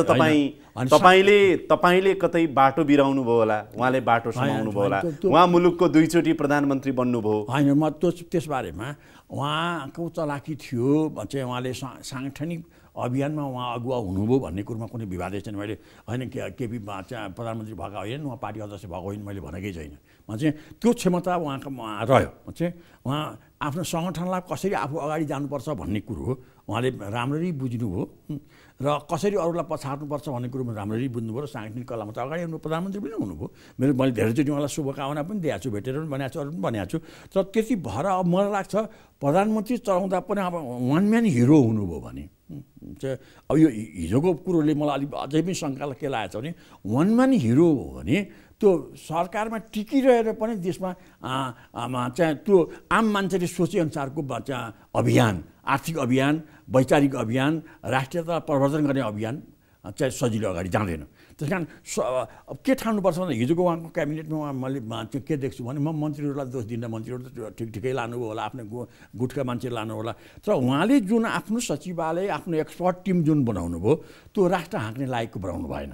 तपाईँले कतै बाटो बिराउनु भयो होला, उहाँले बाटो समाउनु भयो होला, उहाँ मुलुकको 2 चोटि प्रधानमन्त्री बन्नुभयो। होइन, म त्यसबारेमा उहाँको चलाकी थियो चाहिँ उहाँले साङ्गठनिक अभियानमा उहाँ अगुवा हुनुभयो भन्ने कुरोमा कुनै विवादै छैन। मैले होइन केपी प्रधानमन्त्री भएको होइन, उहाँ पार्टी अध्यक्ष भएको होइन मैले भनेकै छैन। चाहिँ त्यो क्षमता उहाँको रह्यो चाहिँ उहाँ आफ्नो सङ्गठनलाई कसरी आफू अगाडि जानुपर्छ भन्ने कुरो उहाँले राम्ररी बुझ्नुभयो र कसरी अरूलाई पछार्नुपर्छ भन्ने कुरो राम्ररी बुझ्नुभयो र साङ्गठनिक कलामा त अगाडि आउनु प्रधानमन्त्री पनि हुनुभयो मैले धेरैचोटि उहाँलाई शुभकामना पनि दिएको छु, भेटेर पनि भनेको छु, अरू पनि भनेको छु। तर त्यति भएर अब मलाई लाग्छ प्रधानमन्त्री चलाउँदा पनि अब वान म्यान हिरो हुनुभयो भने चाहिँ अब यो हिजोको कुरोले मलाई अलिक अझै पनि शङ्का के लागेको छ भने वान म्यान हिरो हो भने त्यो सरकारमा टिकिरहेर पनि देशमा चाहिँ त्यो आम मान्छेले सोचेअनुसारको चाहिँ अभियान, आर्थिक अभियान, वैचारिक अभियान, राष्ट्रियता प्रवर्धन गर्ने अभियान चाहिँ सजिलो अगाडि जाँदैन। त्यस कारण के ठान्नुपर्छ भन्दा हिजोको उहाँको क्याबिनेटमा मैले के देख्छु भने म मन्त्रीहरूलाई दोष दिन्न, मन्त्रीहरू त ठिकै लानुभयो होला, आफ्नो गुटका मान्छे लानु होला, तर उहाँले जुन आफ्नो सचिवालय, आफ्नो एक्सपर्ट टिम जुन बनाउनु भयो त्यो राष्ट्र हाँक्ने लायकको बनाउनु भएन।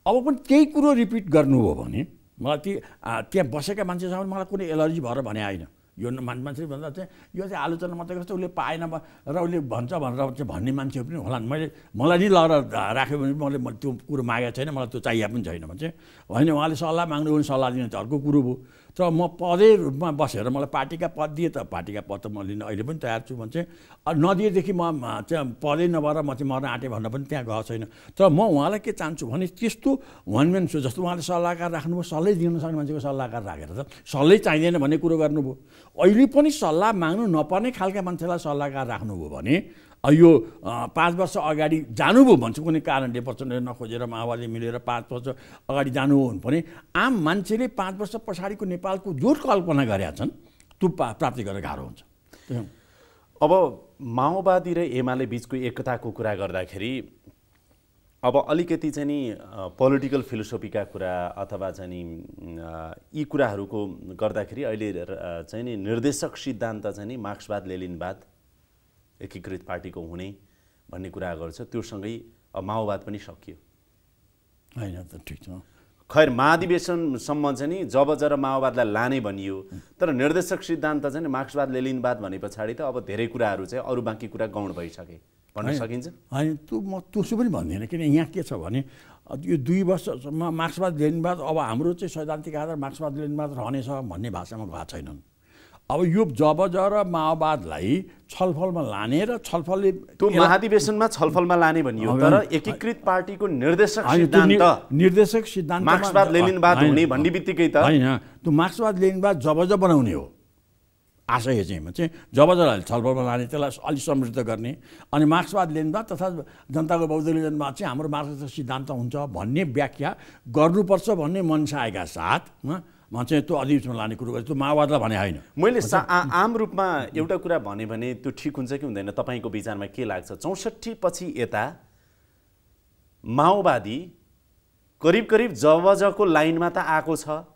अब पनि त्यही कुरो रिपिट गर्नुभयो भने मलाई त्यहाँ बसेका मान्छेसँग मलाई कुनै एलर्जी भएर भने होइन। यो मान्छेले भन्दा चाहिँ यो चाहिँ आलोचना मात्रै गर्छ, उसले पाएन र उसले भन्छ भनेर चाहिँ भन्ने मान्छेहरू पनि होला। मलाई नि लगेर राख्यो भने मैले त्यो कुरो मागेको छैन, मलाई त्यो चाहिएको पनि छैन भने चाहिँ होइन, उहाँले सल्लाह माग्नु भने सल्लाह दिनु त अर्को कुरो भयो। तर म पदै रूपमा बसेर मलाई पार्टीका पद दिए त पार्टीका पद त म लिन अहिले पनि तयार छु भने चाहिँ नदिएदेखि म चाहिँ पदै नभएर म चाहिँ मर्न आँटेँ भन्न पनि त्यहाँ गएको छैन। तर म उहाँलाई के चाहन्छु भने त्यस्तो वान म्यान सो जस्तो उहाँले सल्लाहकार राख्नुभयो, सल्लाह दिन सक्ने मान्छेको सल्लाहकार राखेर त सल्लाह चाहिँदैन भन्ने कुरो गर्नुभयो। अहिले पनि सल्लाह माग्नु नपर्ने खालका मान्छेलाई सल्लाहकार राख्नुभयो भने यो 5 वर्ष अगाडि जानुभयो भन्छु कुनै कारणले प्रचण्डले नखोजेर माओवादी मिलेर 5 वर्ष अगाडि जानु हो भने आम मान्छेले 5 वर्ष पछाडिको नेपालको जो कल्पना गरेका छन् त्यो प्राप्ति गर्न गाह्रो हुन्छ। अब माओवादी र एमाले बिचको एकताको कुरा गर्दाखेरि अब अलिकति चाहिँ नि पोलिटिकल फिलोसोफीका कुरा अथवा चाहिँ नि यी कुराहरूको गर्दाखेरि अहिले चाहिँ नि निर्देशक सिद्धान्त चाहिँ नि मार्क्सवाद लेनिनवाद एकीकृत पार्टीको हुने भन्ने कुरा गर्छ, त्योसँगै माओवाद पनि सकियो होइन त ठिक छ। खैर महाधिवेशनसम्म चाहिँ नि जब जरा माओवादलाई लाने भनियो, तर निर्देशक सिद्धान्त चाहिँ नि मार्क्सवाद लेनिनवाद भने पछाडि त अब धेरै कुराहरू चाहिँ अरू बाँकी कुरा गौण भइसके भन्न सकिन्छ। होइन त्यो म त्यसो पनि भन्दिनँ, किन यहाँ के छ भने यो 2 वर्षसम्म मार्क्सवाद लेनिनवाद अब हाम्रो चाहिँ सैद्धान्तिक आधार मार्क्सवाद लेनिनवाद रहनेछ भन्ने भाषामा गएको छैनन्। अब यो जब जर माओवादलाई छलफलमा लाने र छलफलले त्यो महाधिवेशनमा छलफलमा लाने भनियो, तर एकीकृत पार्टीको निर्देशक सिद्धान्त मार्क्सवाद लेनिनवाद हुने भन्ने बित्तिकै त होइन, त्यो मार्क्सवाद लेनिनवाद जब बनाउने हो आशय चाहिँ जब छलफलमा लाने, त्यसलाई अलिक समृद्ध गर्ने अनि मार्क्सवाद लेनिनवाद तथा जनताको बौद्धलिजनवाद चाहिँ हाम्रो मार्क्सवाद सिद्धान्त हुन्छ भन्ने व्याख्या गर्नुपर्छ भन्ने मनसायका साथ म चाहिँ त्यो अधिवेशनमा लाने कुरो गरेँ, त्यो माओवादलाई भने होइन। मैले आम रूपमा एउटा कुरा भने त्यो ठिक हुन्छ कि हुँदैन, तपाईँको विचारमा के लाग्छ? 64 पछि यता माओवादी करिब जबजको लाइनमा त आएको छ,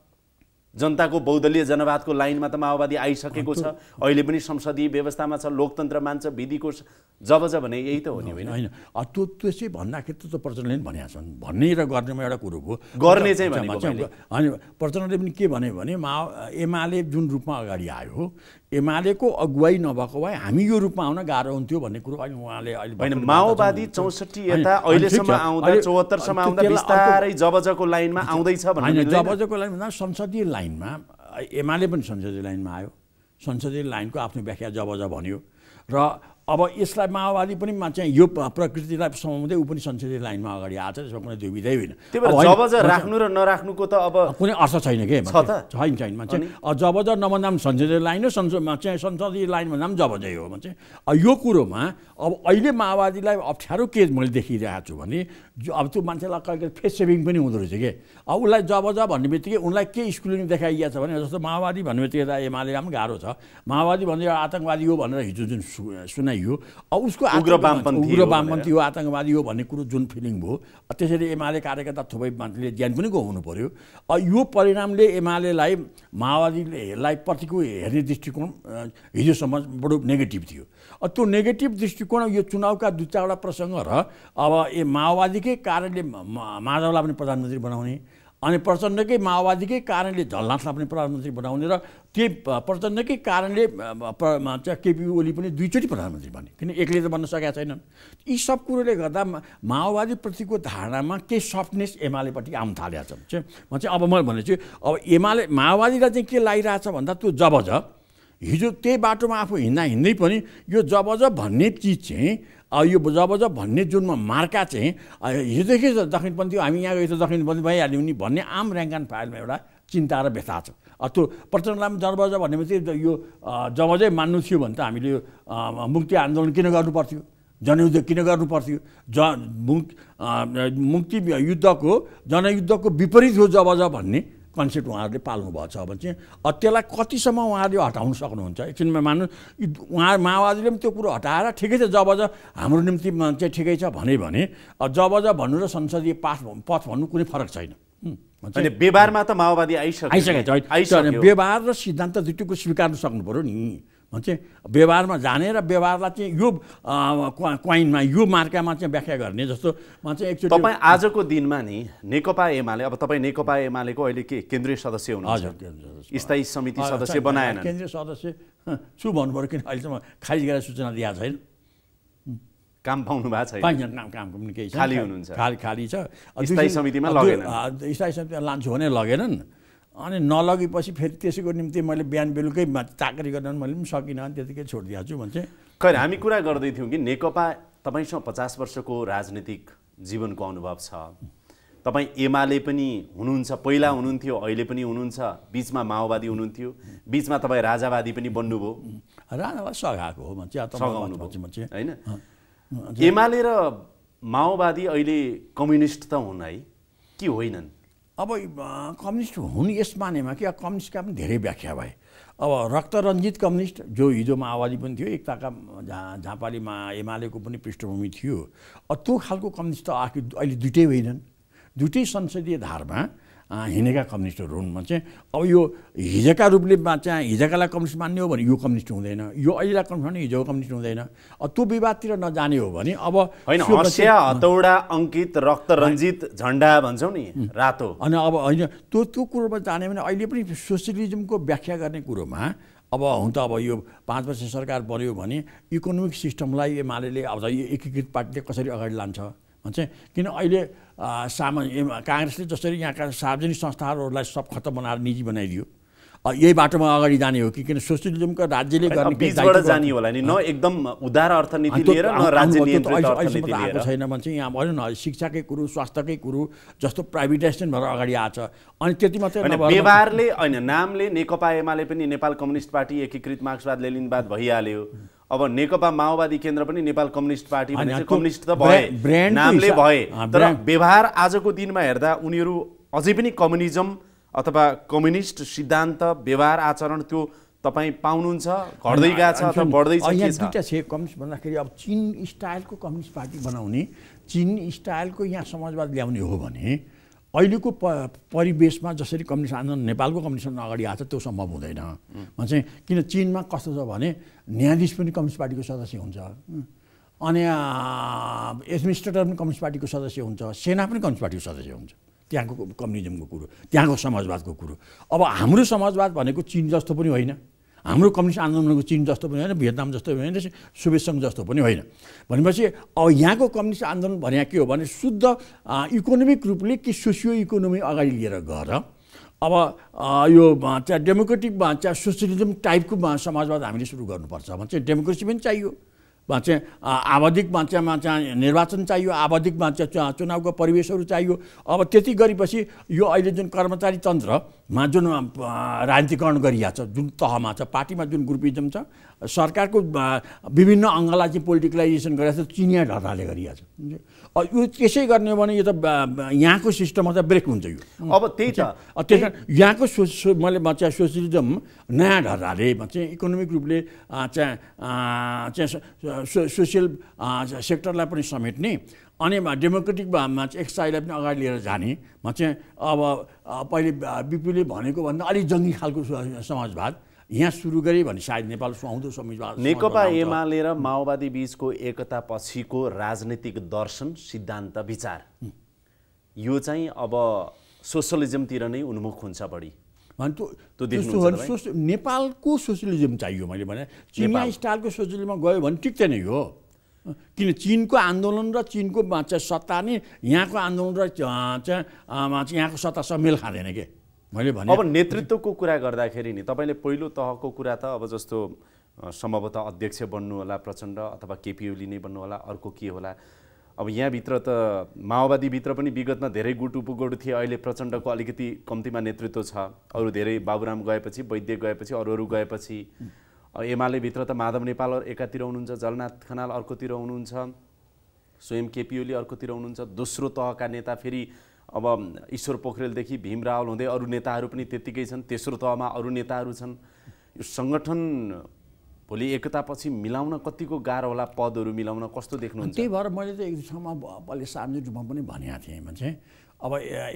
जनताको बहुदलीय जनवादको लाइनमा त माओवादी आइसकेको छ, अहिले पनि संसदीय व्यवस्थामा छ, लोकतन्त्र मान्छ, विधिको जब भने यही त हो नि होइन? होइन त्यो चाहिँ भन्दाखेरि त प्रचण्डले पनि भनेका छन्, भन्ने र गर्नेमा एउटा कुरो भयो। गर्ने चाहिँ होइन, प्रचण्डले पनि के भने एमाले जुन रूपमा अगाडि आयो, एमालेको अगुवाई नभएको भए हामी यो रूपमा आउन गाह्रो हुन्थ्यो भन्ने कुरो अहिले उहाँले अहिले होइन। माओवादी 64 यता अहिलेसम्म आउँदा 74 सम्म आउँदा बिस्तारै जबजको लाइनमा आउँदैछ भन्ने जबजको लाइनमा संसदीय लाइनमा एमाले पनि संसदीय लाइनमा आयो, संसदीय लाइनको आफ्नो व्याख्या जबज भन्यो र अब यसलाई माओवादी पनि चाहिँ यो प्रकृतिलाई समाउँदै ऊ पनि संसदीय लाइनमा अगाडि आएको छ, त्यसमा कुनै दुविधै होइन। त्यही भएर जबज राख्नु र नराख्नुको त अब कुनै अर्थ छैन के छैन चाहिँ जबज नभन्दा पनि संसदीय लाइन हो, चाहिँ संसदीय लाइन भन्दा पनि जबजै हो चाहिँ यो कुरोमा अब अहिले माओवादीलाई अप्ठ्यारो के मैले देखिरहेको छु भने अब त्यो मान्छेलाई कहिले फेस सेभिङ पनि हुँदो रहेछ कि अब उसलाई जबज भन्ने बित्तिकै उनलाई के स्कुलिङ देखाइएको छ भने जस्तो माओवादी भन्ने बित्तिकै त एमाले पनि गाह्रो छ, माओवादी भन्दै आतङ्कवादी हो भनेर हिजो जुन सुनाइयो अब उसको उग्र वामपन्थी हो आतङ्कवादी हो भन्ने कुरो जुन फिलिङ भयो, त्यसरी एमाले कार्यकर्ता थुप्रै मान्छेले ज्यान पनि गुमाउनु पर्यो। यो परिणामले एमालेलाई माओवादीलाई प्रतिको हेर्ने दृष्टिकोण हिजोसम्म बडो नेगेटिभ थियो। त्यो नेगेटिभ दृष्टिकोण यो चुनावका 2-4वटा प्रसङ्ग र अब माओवादीकै कारणले माधवलाई पनि प्रधानमन्त्री बनाउने अनि प्रचण्डकै माओवादीकै कारणले झलनाथलाई पनि प्रधानमन्त्री बनाउने र त्यही प्रचण्डकै कारणले केपी ओली पनि दुईचोटि प्रधानमन्त्री बने, किन एक्लै त बन्न सकेका छैनन्। यी सब कुरोले गर्दा माओवादीप्रतिको धारणामा केही सफ्टनेस एमालेपट्टि आउन थालेको छ। म चाहिँ अब म भनेछु अब एमाले माओवादीलाई चाहिँ के लागिरहेछ भन्दा त्यो जबज हिजो त्यही बाटोमा आफू हिँड्दै पनि यो जबज भन्ने चिज चाहिँ यो जबज भन्ने जुनमा मार्का चाहिँ हिजोदेखि दक्षिणपन्थी हामी यहाँ गयो त दक्षिणपन्थी भइहाल्यो नि भन्ने आम ऱ्याङ्क एन्ड फाइलमा एउटा चिन्ता र व्यथा छ। त्यो प्रचण्डलाई जबज भनेपछि यो जबजै मान्नु थियो भने त हामीले यो मुक्ति आन्दोलन किन गर्नु पर्थ्यो, जनयुद्ध किन गर्नु पर्थ्यो, मुक्ति युद्धको जनयुद्धको विपरीत हो जबज भन्ने कन्सेप्ट उहाँहरूले पाल्नु भएको छ भने चाहिँ त्यसलाई कतिसम्म उहाँहरूले हटाउन सक्नुहुन्छ। एकछिनमा मान्नु उहाँ माओवादीले पनि त्यो कुरो हटाएर ठिकै छ जबज हाम्रो निम्ति चाहिँ ठिकै छ भने जबज भन्नु र संसदीय पथ भन्नु कुनै फरक छैन। अनि व्यवहारमा त माओवादी आइसकेको छ। व्यवहार र सिद्धान्त दुईटैको स्वीकार्नु सक्नु पऱ्यो नि। चाहिँ व्यवहारमा जाने र व्यवहारलाई चाहिँ यो क्वाइनमा यो मार्कामा चाहिँ व्याख्या गर्ने जस्तो चाहिँ एकचोटि तपाईँ आजको दिनमा नि नेकपा एमाले अब तपाईँ नेकपा एमालेको अहिले के केन्द्रीय सदस्य हुनुहुन्छ, स्थायी समिति सदस्य बनाएन। केन्द्रीय सदस्य छु भन्नु पऱ्यो, किन अहिलेसम्म खारिज गरेर सूचना दिएको छैन, काम पाउनु भएको छैन, कामको पनि केही छैन, खाली हुनुहुन्छ, खाली छ। स्थायी समितिमा लगेन, स्थायी समितिमा लान्छु भने लगेनन्। अनि नलगेपछि फेरि त्यसैको निम्ति मैले बिहान बेलुकै चाकरी गर्न मैले पनि सकिनँ, त्यतिकै छोडिदिएको छु भने चाहिँ। खैर हामी कुरा गर्दै थियौँ कि नेकपा तपाईँसँग 50 वर्षको राजनीतिक जीवनको अनुभव छ, तपाईँ एमाले पनि हुनुहुन्छ, पहिला हुनुहुन्थ्यो अहिले पनि हुनुहुन्छ, बिचमा माओवादी हुनुहुन्थ्यो, बिचमा तपाईँ राजावादी पनि बन्नुभयो। राजावादी सघाएको हो होइन। एमाले र माओवादी अहिले कम्युनिस्ट त हुन् है कि होइनन्? अब कम्युनिस्ट हुन् यस मानेमा कि कम्युनिस्टका पनि धेरै व्याख्या भए। अब रक्तरञ्जित कम्युनिस्ट जो हिजो माओवादी पनि थियो, एकताका झापालीमा एमालेको पनि पृष्ठभूमि थियो, त्यो खालको कम्युनिस्ट त आखिर अहिले दुइटै होइनन्, दुइटै संसदीय धारमा हिँडेका कम्युनिस्टहरू हुन्। चाहिँ अब यो हिजोका रूपले चाहिँ हिजोकालाई कम्युनिस्ट मान्ने हो भने यो कम्युनिस्ट हुँदैन, यो अहिलेलाई कम्युनिस्ट भने हिजोको कम्युनिस्ट हुँदैन। त्यो विवादतिर नजाने हो भने अब होइन हँसिया हतौडा अङ्कित रक्तरञ्जित झन्डा भन्छौँ नि रातो, अनि अब होइन त्यो कुरोमा जाने भने अहिले पनि सोसियलिजमको व्याख्या गर्ने कुरोमा अब हुन त अब यो 5 वर्ष सरकार बन्यो भने इकोनोमिक सिस्टमलाई एमाले अब यो एकीकृत पार्टीले कसरी अगाडि लान्छ भन्छ। किन अहिले काङ्ग्रेसले जसरी यहाँका सार्वजनिक संस्थाहरूलाई सब खतम बनाएर निजी बनाइदियो, यही बाटोमा अगाडि जाने हो कि किन सोसियलिजमको राज्यले गर्ने बीचबाट जाने होला नि, न एकदम उदार अर्थनीति लिएर न राज्य नियन्त्रित अर्थनीति लिएर छैन भन्छ। यहाँ भन्यो न शिक्षाकै कुरो स्वास्थ्यकै कुरो जस्तो प्राइभेटाइजेसन भएर अगाडि आछ। अनि त्यति मात्रै व्यवहारले होइन नामले नेकपा एमाले पनि नेपाल कम्युनिस्ट पार्टी एकीकृत मार्क्सवाद लेनिनवाद भइहाल्यो, अब नेकपा माओवादी केन्द्र पनि नेपाल कम्युनिस्ट पार्टी भनेपछि कम्युनिस्ट त भए, नामले भए, तर व्यवहार आजको दिनमा हेर्दा उनीहरू अझै पनि कम्युनिजम अथवा कम्युनिस्ट सिद्धान्त व्यवहार आचरण त्यो तपाईँ पाउनुहुन्छ, घट्दै गएको छ अथवा बढ्दै छ? यहाँ दुईवटा छ कम्युनिस्ट भन्दाखेरि अब चीन स्टाइलको कम्युनिस्ट पार्टी बनाउने, चीन स्टाइलको यहाँ समाजवाद ल्याउने हो भने अहिलेको परिवेशमा जसरी कम्युनिस्ट आन्दोलन नेपालको कम्युनिस्ट आन्दोलन अगाडि आएको छ त्यो सम्भव हुँदैन। चाहिँ किन चीनमा कस्तो छ भने न्यायाधीश पनि कम्युनिस्ट पार्टीको सदस्य हुन्छ, अनि एडमिनिस्ट्रेटर पनि कम्युनिस्ट पार्टीको सदस्य हुन्छ, सेना पनि कम्युनिस्ट पार्टीको सदस्य हुन्छ। त्यहाँको कम्युनिजमको कुरो, त्यहाँको समाजवादको कुरो। अब हाम्रो समाजवाद भनेको चीन जस्तो पनि होइन, हाम्रो कम्युनिस्ट आन्दोलनको चीन जस्तो पनि होइन, भियतनाम जस्तो पनि होइन, सोभियत सङ्घ जस्तो पनि होइन। भनेपछि अब यहाँको कम्युनिस्ट आन्दोलन भने के हो भने शुद्ध इकोनोमिक रूपले कि सोसियो इकोनोमी अगाडि लिएर गएर अब यो चाहिँ डेमोक्रेटिक चाहिँ सोसियलिजम टाइपको समाजवाद हामीले सुरु गर्नुपर्छ भने चाहिँ डेमोक्रेसी पनि चाहियो, चाहिँ आवधिक चाहिँ निर्वाचन चाहियो, आवधिक चाहिँ चुनावको परिवेशहरू चाहियो। अब त्यति गरेपछि यो अहिले जुन कर्मचारी तन्त्रमा जुन राजनीतिकरण गरिएको छ, जुन तहमा छ, पार्टीमा जुन ग्रुपिजम छ, सरकारको विभिन्न अङ्गलाई चाहिँ पोलिटिकलाइजेसन गरेको छ, चिनिया ढर्राले गरिएको छ। यो त्यसै गर्ने हो भने यो त यहाँको सिस्टममा त ब्रेक हुन्छ। यो अब त्यही छ, त्यस कारण यहाँको मैले चाहिँ सोसियलिजम नयाँ ढर्राले चाहिँ इकोनोमिक रूपले चाहिँ सोसियल सेक्टरलाई पनि समेट्ने अनि डेमोक्रेटिक एक्सर्साइजलाई पनि अगाडि लिएर जाने चाहिँ अब पहिले बिपीले भनेको भन्दा अलिक जङ्गी खालको समाजवाद यहाँ सुरु गरे भने सायद नेपाल सुहाउँदो समाजवाद। नेकपा एमाले र माओवादी बीचको एकता पछिको राजनीतिक दर्शन सिद्धान्त विचार यो चाहिँ अब सोसलिजमतिर नै उन्मुख हुन्छ बढी भने नेपालको सोसियलिजम चाहियो मैले भने चिनिया स्टाइलको सोसियलिजममा गयो भने टिक्दैन यो किन चीनको आन्दोलन र चीनको चाहिँ सत्ता नै यहाँको आन्दोलन र चाहिँ यहाँको सत्तासँग मेल खाँदैन के मैले भने। अब नेतृत्वको कुरा गर्दाखेरि नि तपाईँले पहिलो तहको कुरा त अब जस्तो सम्भवतः अध्यक्ष बन्नु होला प्रचण्ड अथवा केपी ओली नै बन्नु होला, अर्को के होला। अब यहाँभित्र त माओवादीभित्र पनि विगतमा धेरै गुट उपगुट थिए, अहिले प्रचण्डको अलिकति कम्तीमा नेतृत्व छ, अरू धेरै बाबुराम गएपछि, वैद्य गएपछि, अरूहरू गएपछि। एमाले भित्र त माधव नेपाल एकातिर हुनुहुन्छ, जलनाथ खनाल अर्कोतिर हुनुहुन्छ, स्वयं केपी ओली अर्कोतिर हुनुहुन्छ। दोस्रो तहका नेता फेरि अब ईश्वर पोखरेलदेखि भीम रावल हुँदै अरू नेताहरू पनि त्यत्तिकै छन्। तेस्रो तहमा अरू नेताहरू छन्। यो सङ्गठन भोलि एकतापछि मिलाउन कतिको गाह्रो होला, पदहरू मिलाउन कस्तो देख्नुहुन्छ? त्यही भएर मैले त एक ठाउँमा अहिले सार्वजनिक रूपमा पनि भनेको थिएँ चाहिँ अब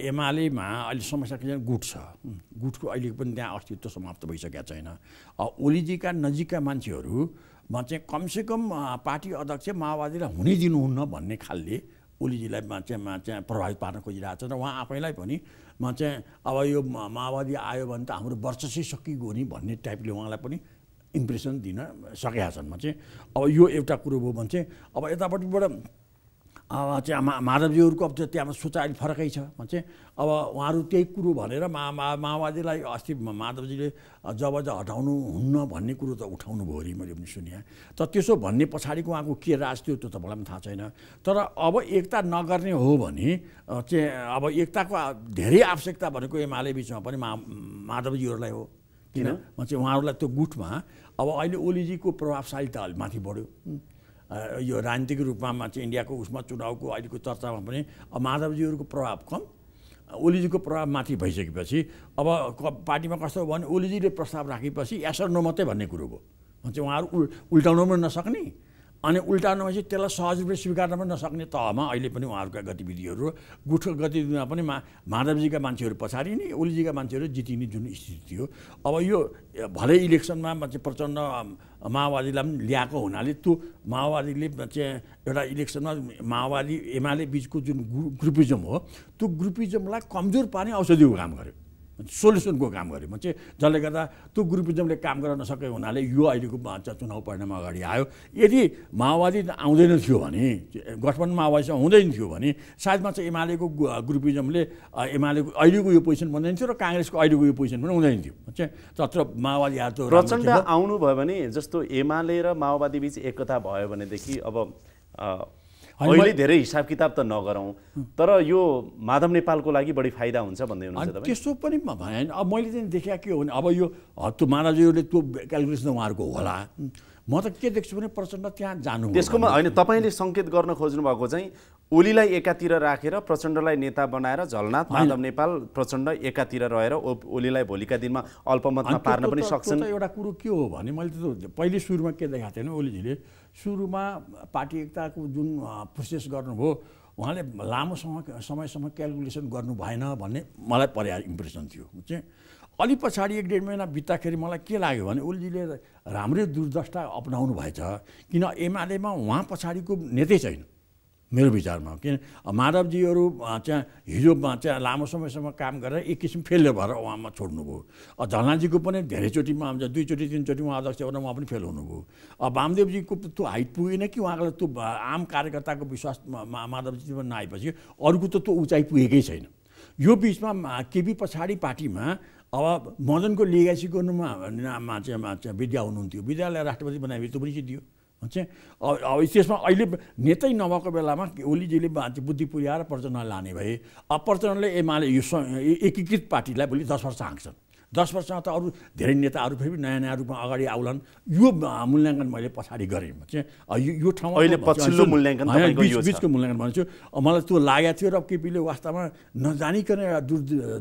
एमालेमा अहिले समस्या के गुट छ, गुटको अहिले पनि त्यहाँ अस्तित्व समाप्त भइसकेको छैन। ओलीजीका नजिकका मान्छेहरूमा चाहिँ कमसेकम पार्टी अध्यक्ष माओवादीलाई हुनै दिनुहुन्न भन्ने खालले ओलीजीलाई चाहिँ प्रभावित पार्न खोजिरहेको छ र उहाँ आफैलाई पनि चाहिँ अब यो माओवादी आयो भने त हाम्रो वर्चस्वै सकिगयो नि भन्ने टाइपले उहाँलाई पनि इम्प्रेसन दिन सकेका छन्। चाहिँ अब यो एउटा कुरो भयो भने चाहिँ अब यतापट्टिबाट चाहिँ माधवजीहरूको अब त्यहाँ सोच अहिले फरकै छ। चाहिँ अब उहाँहरू त्यही कुरो भनेर माओवादीलाई अस्ति माधवजीले जब हटाउनु हुन्न भन्ने कुरो त उठाउनु भयो अरे मैले पनि सुने। त त्यसो भन्ने पछाडिको उहाँको के राज थियो त्यो त मलाई पनि थाहा छैन। तर अब एकता नगर्ने हो भने चाहिँ अब एकताको धेरै आवश्यकता भनेको एमाले बिचमा पनि माधवजीहरूलाई हो। किन चाहिँ उहाँहरूलाई त्यो गुटमा अब अहिले ओलीजीको प्रभावशालीता अलि माथि बढ्यो। यो राजनीतिक रूपमा चाहिँ इन्डियाको उसमा चुनावको अहिलेको चर्चामा पनि माधवजीहरूको प्रभाव कम, ओलीजीको प्रभाव माथि भइसकेपछि अब पार्टीमा कस्तो भयो भने ओलीजीले प्रस्ताव राखेपछि एसर नो मात्रै भन्ने कुरो भयो। चाहिँ उहाँहरू उल्टाउनु पनि नसक्ने अनि उल्टाउनुपछि त्यसलाई सहज रूपले स्वीकार्न पनि नसक्ने तहमा अहिले पनि उहाँहरूका गतिविधिहरू गुटको गतिविधिमा पनि माधवजीका मान्छेहरू पछाडि नै ओलीजीका मान्छेहरू जितिने जुन स्थिति थियो। अब यो भलै इलेक्सनमा चाहिँ प्रचण्ड माओवादीलाई पनि ल्याएको हुनाले त्यो माओवादीले चाहिँ एउटा इलेक्सनमा माओवादी एमाले बिचको जुन ग्रुपिजम हो त्यो ग्रुपिजमलाई कमजोर पार्ने औषधिको काम गर्यो, सोल्युसनको काम गर्यो। चाहिँ जसले गर्दा त्यो ग्रुपिजमले काम गर्न नसकेको हुनाले यो अहिलेको चुनाव परिणाम अगाडि आयो। यदि माओवादी आउँदैन थियो भने, गठबन्धन माओवादीसँग हुँदैन थियो भने सायदमा चाहिँ एमालेको ग्रुपिजमले एमालेको अहिलेको यो पोजिसन बन्दैन थियो र काङ्ग्रेसको अहिलेको यो पोजिसन पनि हुँदैन थियो। चाहिँ तत्र माओवादी आएर प्रचण्ड आउनुभयो भने जस्तो एमाले र माओवादी बिच एकता भयो भनेदेखि अब अहिले धेरै हिसाब किताब त नगरौँ, तर यो माधव नेपालको लागि बढी फाइदा हुन्छ भन्दै हुनुहुन्छ तपाईँ? त्यस्तो पनि भने अब मैले चाहिँ देखेँ के हो भने अब यो त्यो माधवजीहरूले त्यो क्यालकुलेसन उहाँहरूको होला। म त के देख्छु भने प्रचण्ड त्यहाँ जानु त्यसको होइन, तपाईँले सङ्केत गर्न खोज्नु भएको चाहिँ ओलीलाई एकातिर राखेर प्रचण्डलाई नेता बनाएर झलनाथ माधव नेपाल प्रचण्ड एकातिर रहेर ओलीलाई भोलिका दिनमा अल्पमतमा पार्न पनि सक्छन्। एउटा कुरो के हो भने मैले त पहिले सुरुमा के देखाएको थिएन, ओलीजीले सुरुमा पार्टी एकताको जुन प्रोसेस गर्नुभयो उहाँले लामो समयसम्म क्यालकुलेसन गर्नु भएन भन्ने मलाई पर्याप्त इम्प्रेसन थियो। चाहिँ अलि पछाडि 1-1.5 महिना बित्दाखेरि मलाई के लाग्यो भने ओलीजीले राम्रै दूरदृष्टा अपनाउनु भएछ। किन एमालेमा उहाँ पछाडिको नेतै छैन मेरो विचारमा। किन माधवजीहरू चाहिँ हिजो चाहिँ लामो समयसम्म काम गरेर एक किसिम फेल भएर उहाँमा छोड्नुभयो। झलनाथजीको पनि धेरैचोटिमा 2-3 चोटि उहाँ अध्यक्ष हुँदा उहाँ पनि फेल हुनुभयो। वामदेवजीको त्यो हाइट पुगेन कि उहाँको त्यो आम कार्यकर्ताको विश्वास माधवजीमा नआएपछि अरूको त त्यो उचाइ पुगेकै छैन। यो बिचमा केपी पछाडि पार्टीमा अब मदनको लिगासी गर्नुमा चाहिँ विद्या हुनुहुन्थ्यो, विद्यालाई राष्ट्रपति बनाएपछि त्यो पनि सिद्धियो। चाहिँ अब त्यसमा अहिले नेतै नभएको बेलामा ओलीजीले बुद्धि पुर्याएर प्रचण्डलाई लाने भए। अब प्रचण्डले एमाले यो एकीकृत पार्टीलाई भोलि 10 वर्ष हाँक्छन्। 10 वर्षमा त अरू धेरै नेताहरू फेरि नयाँ रूपमा अगाडि आउलान्। यो मूल्याङ्कन मैले पछाडि गरेँ। चाहिँ यो ठाउँमा अहिले पछिल्लो मूल्याङ्कन तपाईँको यो छ। बिचको मूल्याङ्कन भन्छु। मलाई त्यो लागेको थियो र केपीले वास्तवमा नजानिकन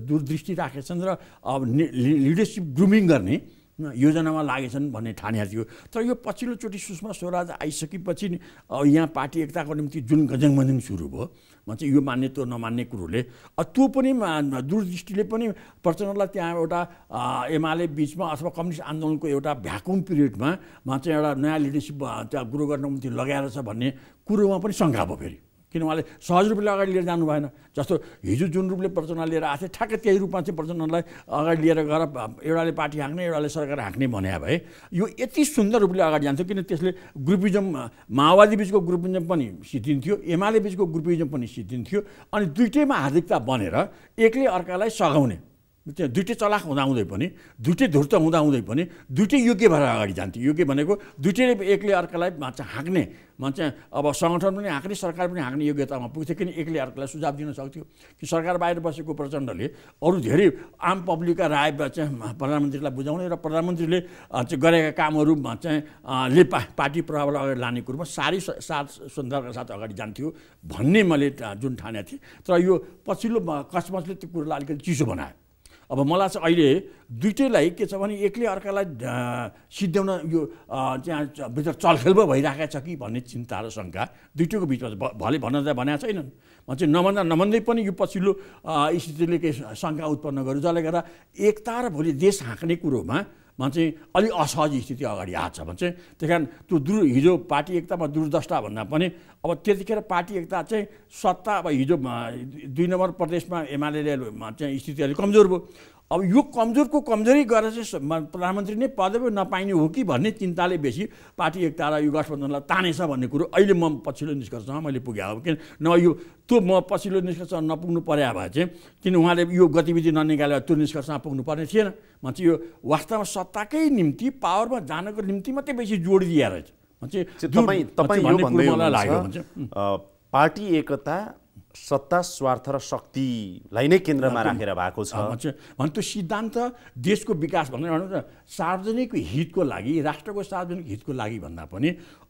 दूरदृष्टि राखेछन् र अब लिडरसिप ग्रुमिङ गर्ने योजनामा लागेछन् भन्ने ठानेको थियो। तर यो पछिल्लोचोटि सुषमा स्वराज आइसकेपछि यहाँ पार्टी एकताको निम्ति जुन गजङमजङ सुरु भयो चाहिँ यो मान्ने त्यो नमान्ने कुरोले त्यो पनि दूरदृष्टिले पनि प्रचण्डलाई त्यहाँ एउटा एमाले बिचमा अथवा कम्युनिस्ट आन्दोलनको एउटा भ्याकुम पिरियडमा चाहिँ एउटा नयाँ लिडरसिप त्यहाँ ग्रो गर्न निम्ति लगाएर छ भन्ने कुरोमा पनि शङ्का भयो फेरि। किन उहाँले सहज रूपले अगाडि लिएर जानु भएन। जस्तो हिजो जुन रूपले प्रचण्ड लिएर आएको थियो ठ्याक्कै त्यही रूपमा चाहिँ प्रचण्डलाई अगाडि लिएर गएर एउटाले पार्टी हाँक्ने एउटाले सरकार हाँक्ने भने भए यो यति सुन्दर रूपले अगाडि जान्थ्यो। किन त्यसले ग्रुपिजम माओवादी बिचको ग्रुपिजम पनि सिद्धिन्थ्यो, एमाले बिचको ग्रुपिजम पनि सिद्धिन्थ्यो। अनि दुइटैमा हार्दिकता बनेर एकले अर्कालाई सघाउने, दुइटै चलाख हुँदाहुँदै पनि, दुइटै धूर्त हुँदाहुँदै पनि दुइटै योग्य भएर अगाडि जान्थ्यो। योग्य भनेको दुइटैले एकले अर्कालाई हाँक्ने अब सङ्गठन पनि हाँक्ने सरकार पनि हाँक्ने योग्यतामा पुग्थ्यो। किन एकले अर्कालाई सुझाव दिन सक्थ्यो कि सरकार बाहिर बसेको प्रचण्डले अरू धेरै आम पब्लिकका राय चाहिँ प्रधानमन्त्रीलाई बुझाउने र प्रधानमन्त्रीले चाहिँ गरेका कामहरू चाहिँ पार्टी प्रभावलाई अगाडि लाने कुरोमा साह्रै सुन्दरका साथ अगाडि जान्थ्यो भन्ने मैले जुन ठानेको थिएँ। तर यो पछिल्लो कचमचले त्यो कुरोलाई अलिकति चिसो बनायो। अब मलाई चाहिँ अहिले दुइटैलाई के छ भने एकले अर्कालाई सिद्ध्याउन यो त्यहाँ भित्र चलखेल पो भइरहेको छ कि भन्ने चिन्ता र शङ्का दुइटैको बिचमा भले भन्न चाहिँ भनेको छैनन्। चाहिँ नभन्दै पनि यो पछिल्लो स्थितिले केही शङ्का उत्पन्न गर्यो, जसले गर्दा एकता र भोलि देश हाँक्ने कुरोमा चाहिँ अलिक असहज स्थिति अगाडि आएको छ भने त्यही कारण त्यो हिजो पार्टी एकतामा दुर्दशा भन्दा पनि अब त्यतिखेर पार्टी एकता चाहिँ सत्ता अब हिजो 2 नम्बर प्रदेशमा एमाले चाहिँ स्थिति अलिक कमजोर भयो। अब यो कमजोरी गरेर चाहिँ प्रधानमन्त्री नै पदवी नपाइने हो कि भन्ने चिन्ताले बेसी पार्टी एकता र यो गठबन्धनलाई तानेछ भन्ने कुरो अहिले म पछिल्लो निष्कर्षमा मैले पुगेँ हो। किन यो त्यो म पछिल्लो निष्कर्षमा नपुग्नु पर्या भए चाहिँ किन उहाँले यो गतिविधि ननिकालेर त्यो निष्कर्षमा पुग्नु पर्ने थिएन। चाहिँ यो वास्तवमा सत्ताकै निम्ति पावरमा जानको निम्ति मात्रै बेसी जोड दिएर पार्टी एकता सत्ता स्वार्थ र शक्तिलाई नै केन्द्रमा राखेर भएको छ भने त्यो सिद्धान्त देशको विकास भनेर भनौँ न सार्वजनिक हितको लागि राष्ट्रको सार्वजनिक हितको लागि भन्दा पनि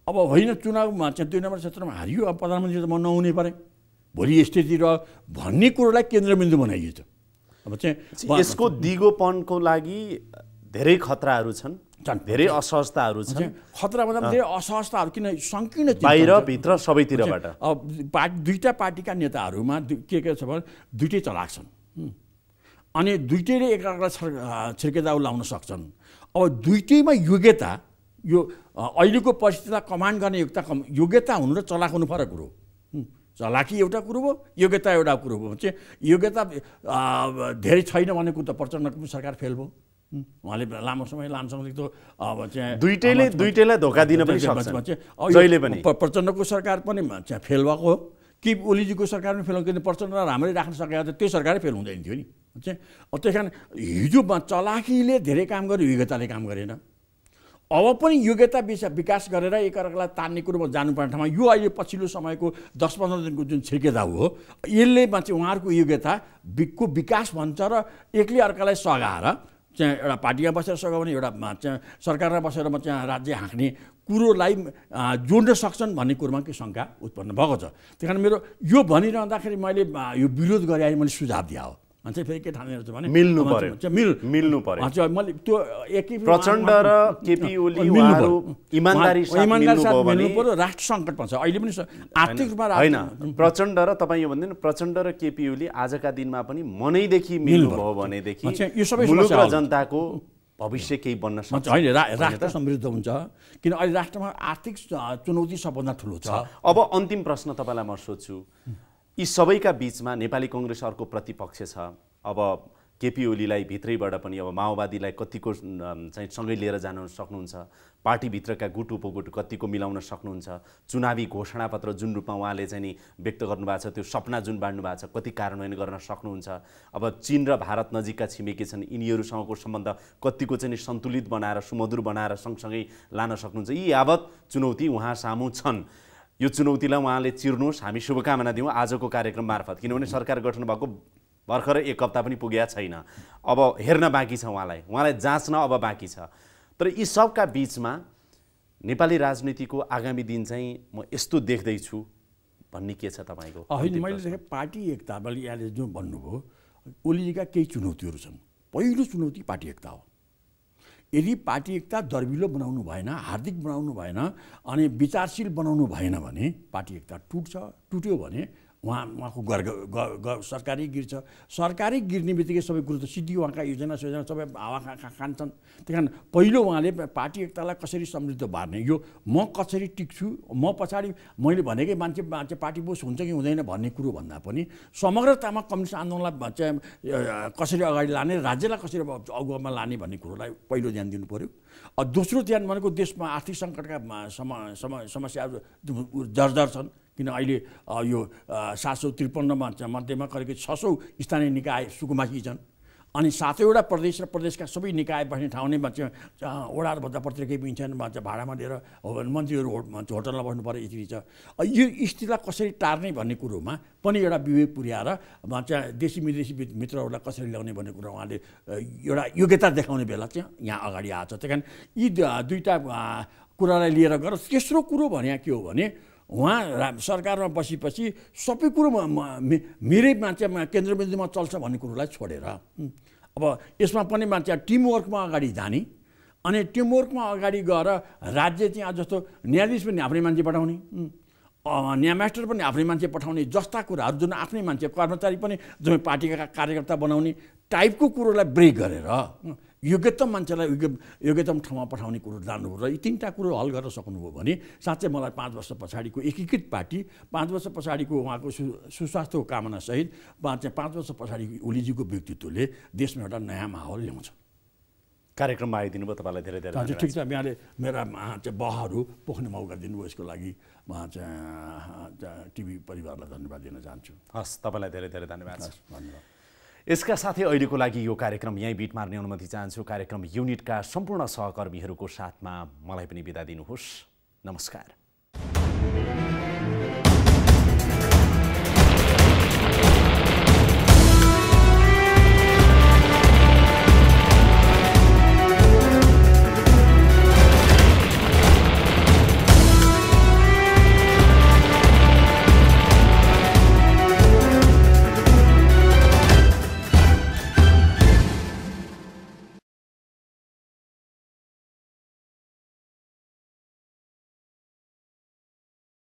अब होइन चुनावमा चाहिँ 2 नम्बर क्षेत्रमा हारियो अब प्रधानमन्त्री त म नहुनै परे भोलि स्थिति र भन्ने कुरोलाई केन्द्रबिन्दु बनाइयो। अब चाहिँ यसको दिगोपनको लागि धेरै खतराहरू छन्, धेरै असहजताहरू छन्। खतरा भन्दा धेरै असहजताहरू किन सङ्कीर्ण बाहिर भित्र सबैतिरबाट। अब दुईटा पार्टीका नेताहरूमा के छ भने दुइटै चलाक छन् अनि दुइटैले एकअर्कालाई छिर्केदाउ लाउन सक्छन्। अब दुइटैमा योग्यता यो अहिलेको परिस्थितिलाई कमान्ड गर्ने योग्यता हुनु र चलाक हुनु फरक कुरो। चलाकी एउटा कुरो हो, योग्यता एउटा कुरो हो। चाहिँ योग्यता धेरै छैन भन्ने कुरो त प्रचण्डको पनि सरकार फेल भयो। उहाँले लामो समय लामसँग त अब चाहिँ दुइटैलाई धोका दिन पनि सक्छ जहिले पनि। प्रचण्डको सरकार पनि चाहिँ फेल भएको हो कि ओलीजीको सरकार पनि फेल किन प्रचण्डलाई राम्ररै राख्न सकेको त त्यो सरकारै फेल हुँदैन थियो नि। चाहिँ त्यही कारण हिजो चलाकीले धेरै काम गर्यो, योग्यताले काम गरेन। अब पनि योग्यता विकास गरेर एकअर्कालाई तान्ने कुरोमा जानुपर्ने ठाउँमा यो अहिले पछिल्लो समयको 10-15 दिनको जुन छिर्केदाउ हो यसले चाहिँ उहाँहरूको योग्यताको विकास भन्छ र एकले अर्कालाई सघाएर चाहिँ एउटा पार्टीमा बसेर सघाउने एउटा चाहिँ सरकारमा बसेर चाहिँ राज्य हाँक्ने कुरोलाई जोड्न सक्छन् भन्ने कुरोमा के शङ्का उत्पन्न भएको छ। त्यही कारण मेरो यो भनिरहँदाखेरि मैले यो विरोध गरे मैले सुझाव दिए हो मान्छे फेरि के ठानेर भने मिल्नु पर्यो। मैले त्यो प्रचण्ड र केपी ओली उहाँहरू इमानदारीसाथ मिल्नु पर्यो। राष्ट्र सङ्कटमा छ अहिले पनि आर्थिक रूपमा होइन। प्रचण्ड र तपाईँ यो भन्दैन प्रचण्ड र केपी ओली आजका दिनमा पनि मनैदेखि मिल्नुभयो भनेदेखि मुलुक र जनताको भविष्य केही बन्न सक्छ होइन। राष्ट्र समृद्ध हुन्छ किन अहिले राष्ट्रमा आर्थिक चुनौती सबभन्दा ठुलो छ। अब अन्तिम प्रश्न तपाईँलाई म सोध्छु, यी सबैका बिचमा नेपाली कङ्ग्रेस अर्को प्रतिपक्ष छ। अब केपी ओलीलाई भित्रैबाट पनि अब माओवादीलाई कतिको चाहिँ सँगै लिएर जान सक्नुहुन्छ, पार्टीभित्रका गुट उपगुट कतिको मिलाउन सक्नुहुन्छ, चुनावी घोषणापत्र जुन रूपमा उहाँले चाहिँ नि व्यक्त गर्नुभएको छ त्यो सपना जुन बाँड्नु भएको छ कति कार्यान्वयन गर्न सक्नुहुन्छ। अब चीन र भारत नजिकका छिमेकी छन्, यिनीहरूसँगको सम्बन्ध कतिको चाहिँ सन्तुलित बनाएर सुमधुर बनाएर सँगसँगै लान सक्नुहुन्छ। यी यावत चुनौती उहाँ सामु छन्। यो चुनौतीलाई उहाँले चिर्नुहोस्, हामी शुभकामना दिउँ आजको कार्यक्रम मार्फत। किनभने सरकार गठन भएको भर्खरै 1 हप्ता पनि पुगेका छैन, अब हेर्न बाँकी छ, उहाँलाई जाँच्न अब बाँकी छ। तर यी सबका बिचमा नेपाली राजनीतिको आगामी दिन चाहिँ म यस्तो देख्दैछु भन्ने के छ तपाईँको? होइन, मैले देखेँ पार्टी एकता मैले यहाँले जो भन्नुभयो ओलीजीका केही चुनौतीहरू छन्। पहिलो चुनौती पार्टी एकता हो। यदि पार्टी एकता दर्बिलो बनाउनु भएन, हार्दिक बनाउनु भएन अनि विचारशील बनाउनु भएन भने पार्टी एकता टुट्यो भने उहाँको सरकारी गिर्छ। सरकारी गिर्ने बित्तिकै सबै कुरो त सिद्धि उहाँका योजना सबै हावा खान्छन्। त्यही कारण पहिलो उहाँले पार्टी एकतालाई कसरी समृद्ध पार्ने, यो म कसरी टिक्छु, म पछाडि मैले भनेकै मान्छे पार्टी बोस हुन्छ कि हुँदैन भन्ने कुरो भन्दा पनि समग्रतामा कम्युनिस्ट आन्दोलनलाई कसरी अगाडि लाने, राज्यलाई कसरी अगुवामा लाने भन्ने कुरोलाई पहिलो ध्यान दिनु पऱ्यो। दोस्रो ध्यान भनेको देशमा आर्थिक सङ्कटका समस्याहरू जर्जर छन्। किन अहिले यो 753 मध्येमा करिब 600 स्थानीय निकाय सुकुमाकी छन्। अनि 7वटा प्रदेश र प्रदेशका सबै निकाय बस्ने ठाउँ नै वडाहरू भन्दापट्टि केही पनि छैन। भाडामा लिएर मन्त्रीहरू होटलमा बस्नु पऱ्यो, यति छ। यो स्थितिलाई कसरी टार्ने भन्ने कुरोमा पनि एउटा विवेक पुर्याएर देशी विदेशी मित्रहरूलाई कसरी ल्याउने भन्ने कुरो उहाँले एउटा योग्यता देखाउने बेला चाहिँ यहाँ अगाडि आएको छ। त्यही कारण यी दुईवटा कुरालाई लिएर गएर तेस्रो कुरो भने के हो भने उहाँ सरकारमा बसेपछि सबै कुरो मेरै मान्छे केन्द्रबिन्दुमा चल्छ भन्ने कुरोलाई छोडेर अब यसमा पनि मान्छे टिमवर्कमा अगाडि जाने, अनि टिमवर्कमा अगाडि गएर राज्य चाहिँ जस्तो न्यायाधीश पनि आफ्नै मान्छे पठाउने, न्यायमास्टर पनि आफ्नै मान्छे पठाउने जस्ता कुराहरू, जुन आफ्नै मान्छे कर्मचारी पनि जुन पार्टीका कार्यकर्ता बनाउने टाइपको कुरोलाई ब्रेक गरेर योग्यतम मान्छेलाई योग्यतम ठाउँमा पठाउने कुरो जानुभयो। र यी तिनवटा कुरो हल गर्न सक्नुभयो भने साँच्चै मलाई 5 वर्ष पछाडिको एकीकृत पार्टी, 5 वर्ष पछाडिको उहाँको सुस्वास्थ्यको कामनासहित 5 वर्ष पछाडि ओलीजीको व्यक्तित्वले देशमा एउटा नयाँ माहौल ल्याउँछ। कार्यक्रममा आइदिनु भयो, तपाईँलाई धेरै धेरै धन्यवाद। ठिक छ, यहाँले मेरा बहहरू पोख्ने मौका दिनुभयो, यसको लागि म टिभी परिवारलाई धन्यवाद दिन चाहन्छु। हस्, तपाईँलाई धेरै धेरै धन्यवाद। धन्यवाद। यसका साथै अहिलेको लागि यो कार्यक्रम यहीँ बिट मार्ने अनुमति चाहन्छु। कार्यक्रम युनिटका सम्पूर्ण सहकर्मीहरूको साथमा मलाई पनि बिदा दिनुहोस्। नमस्कार।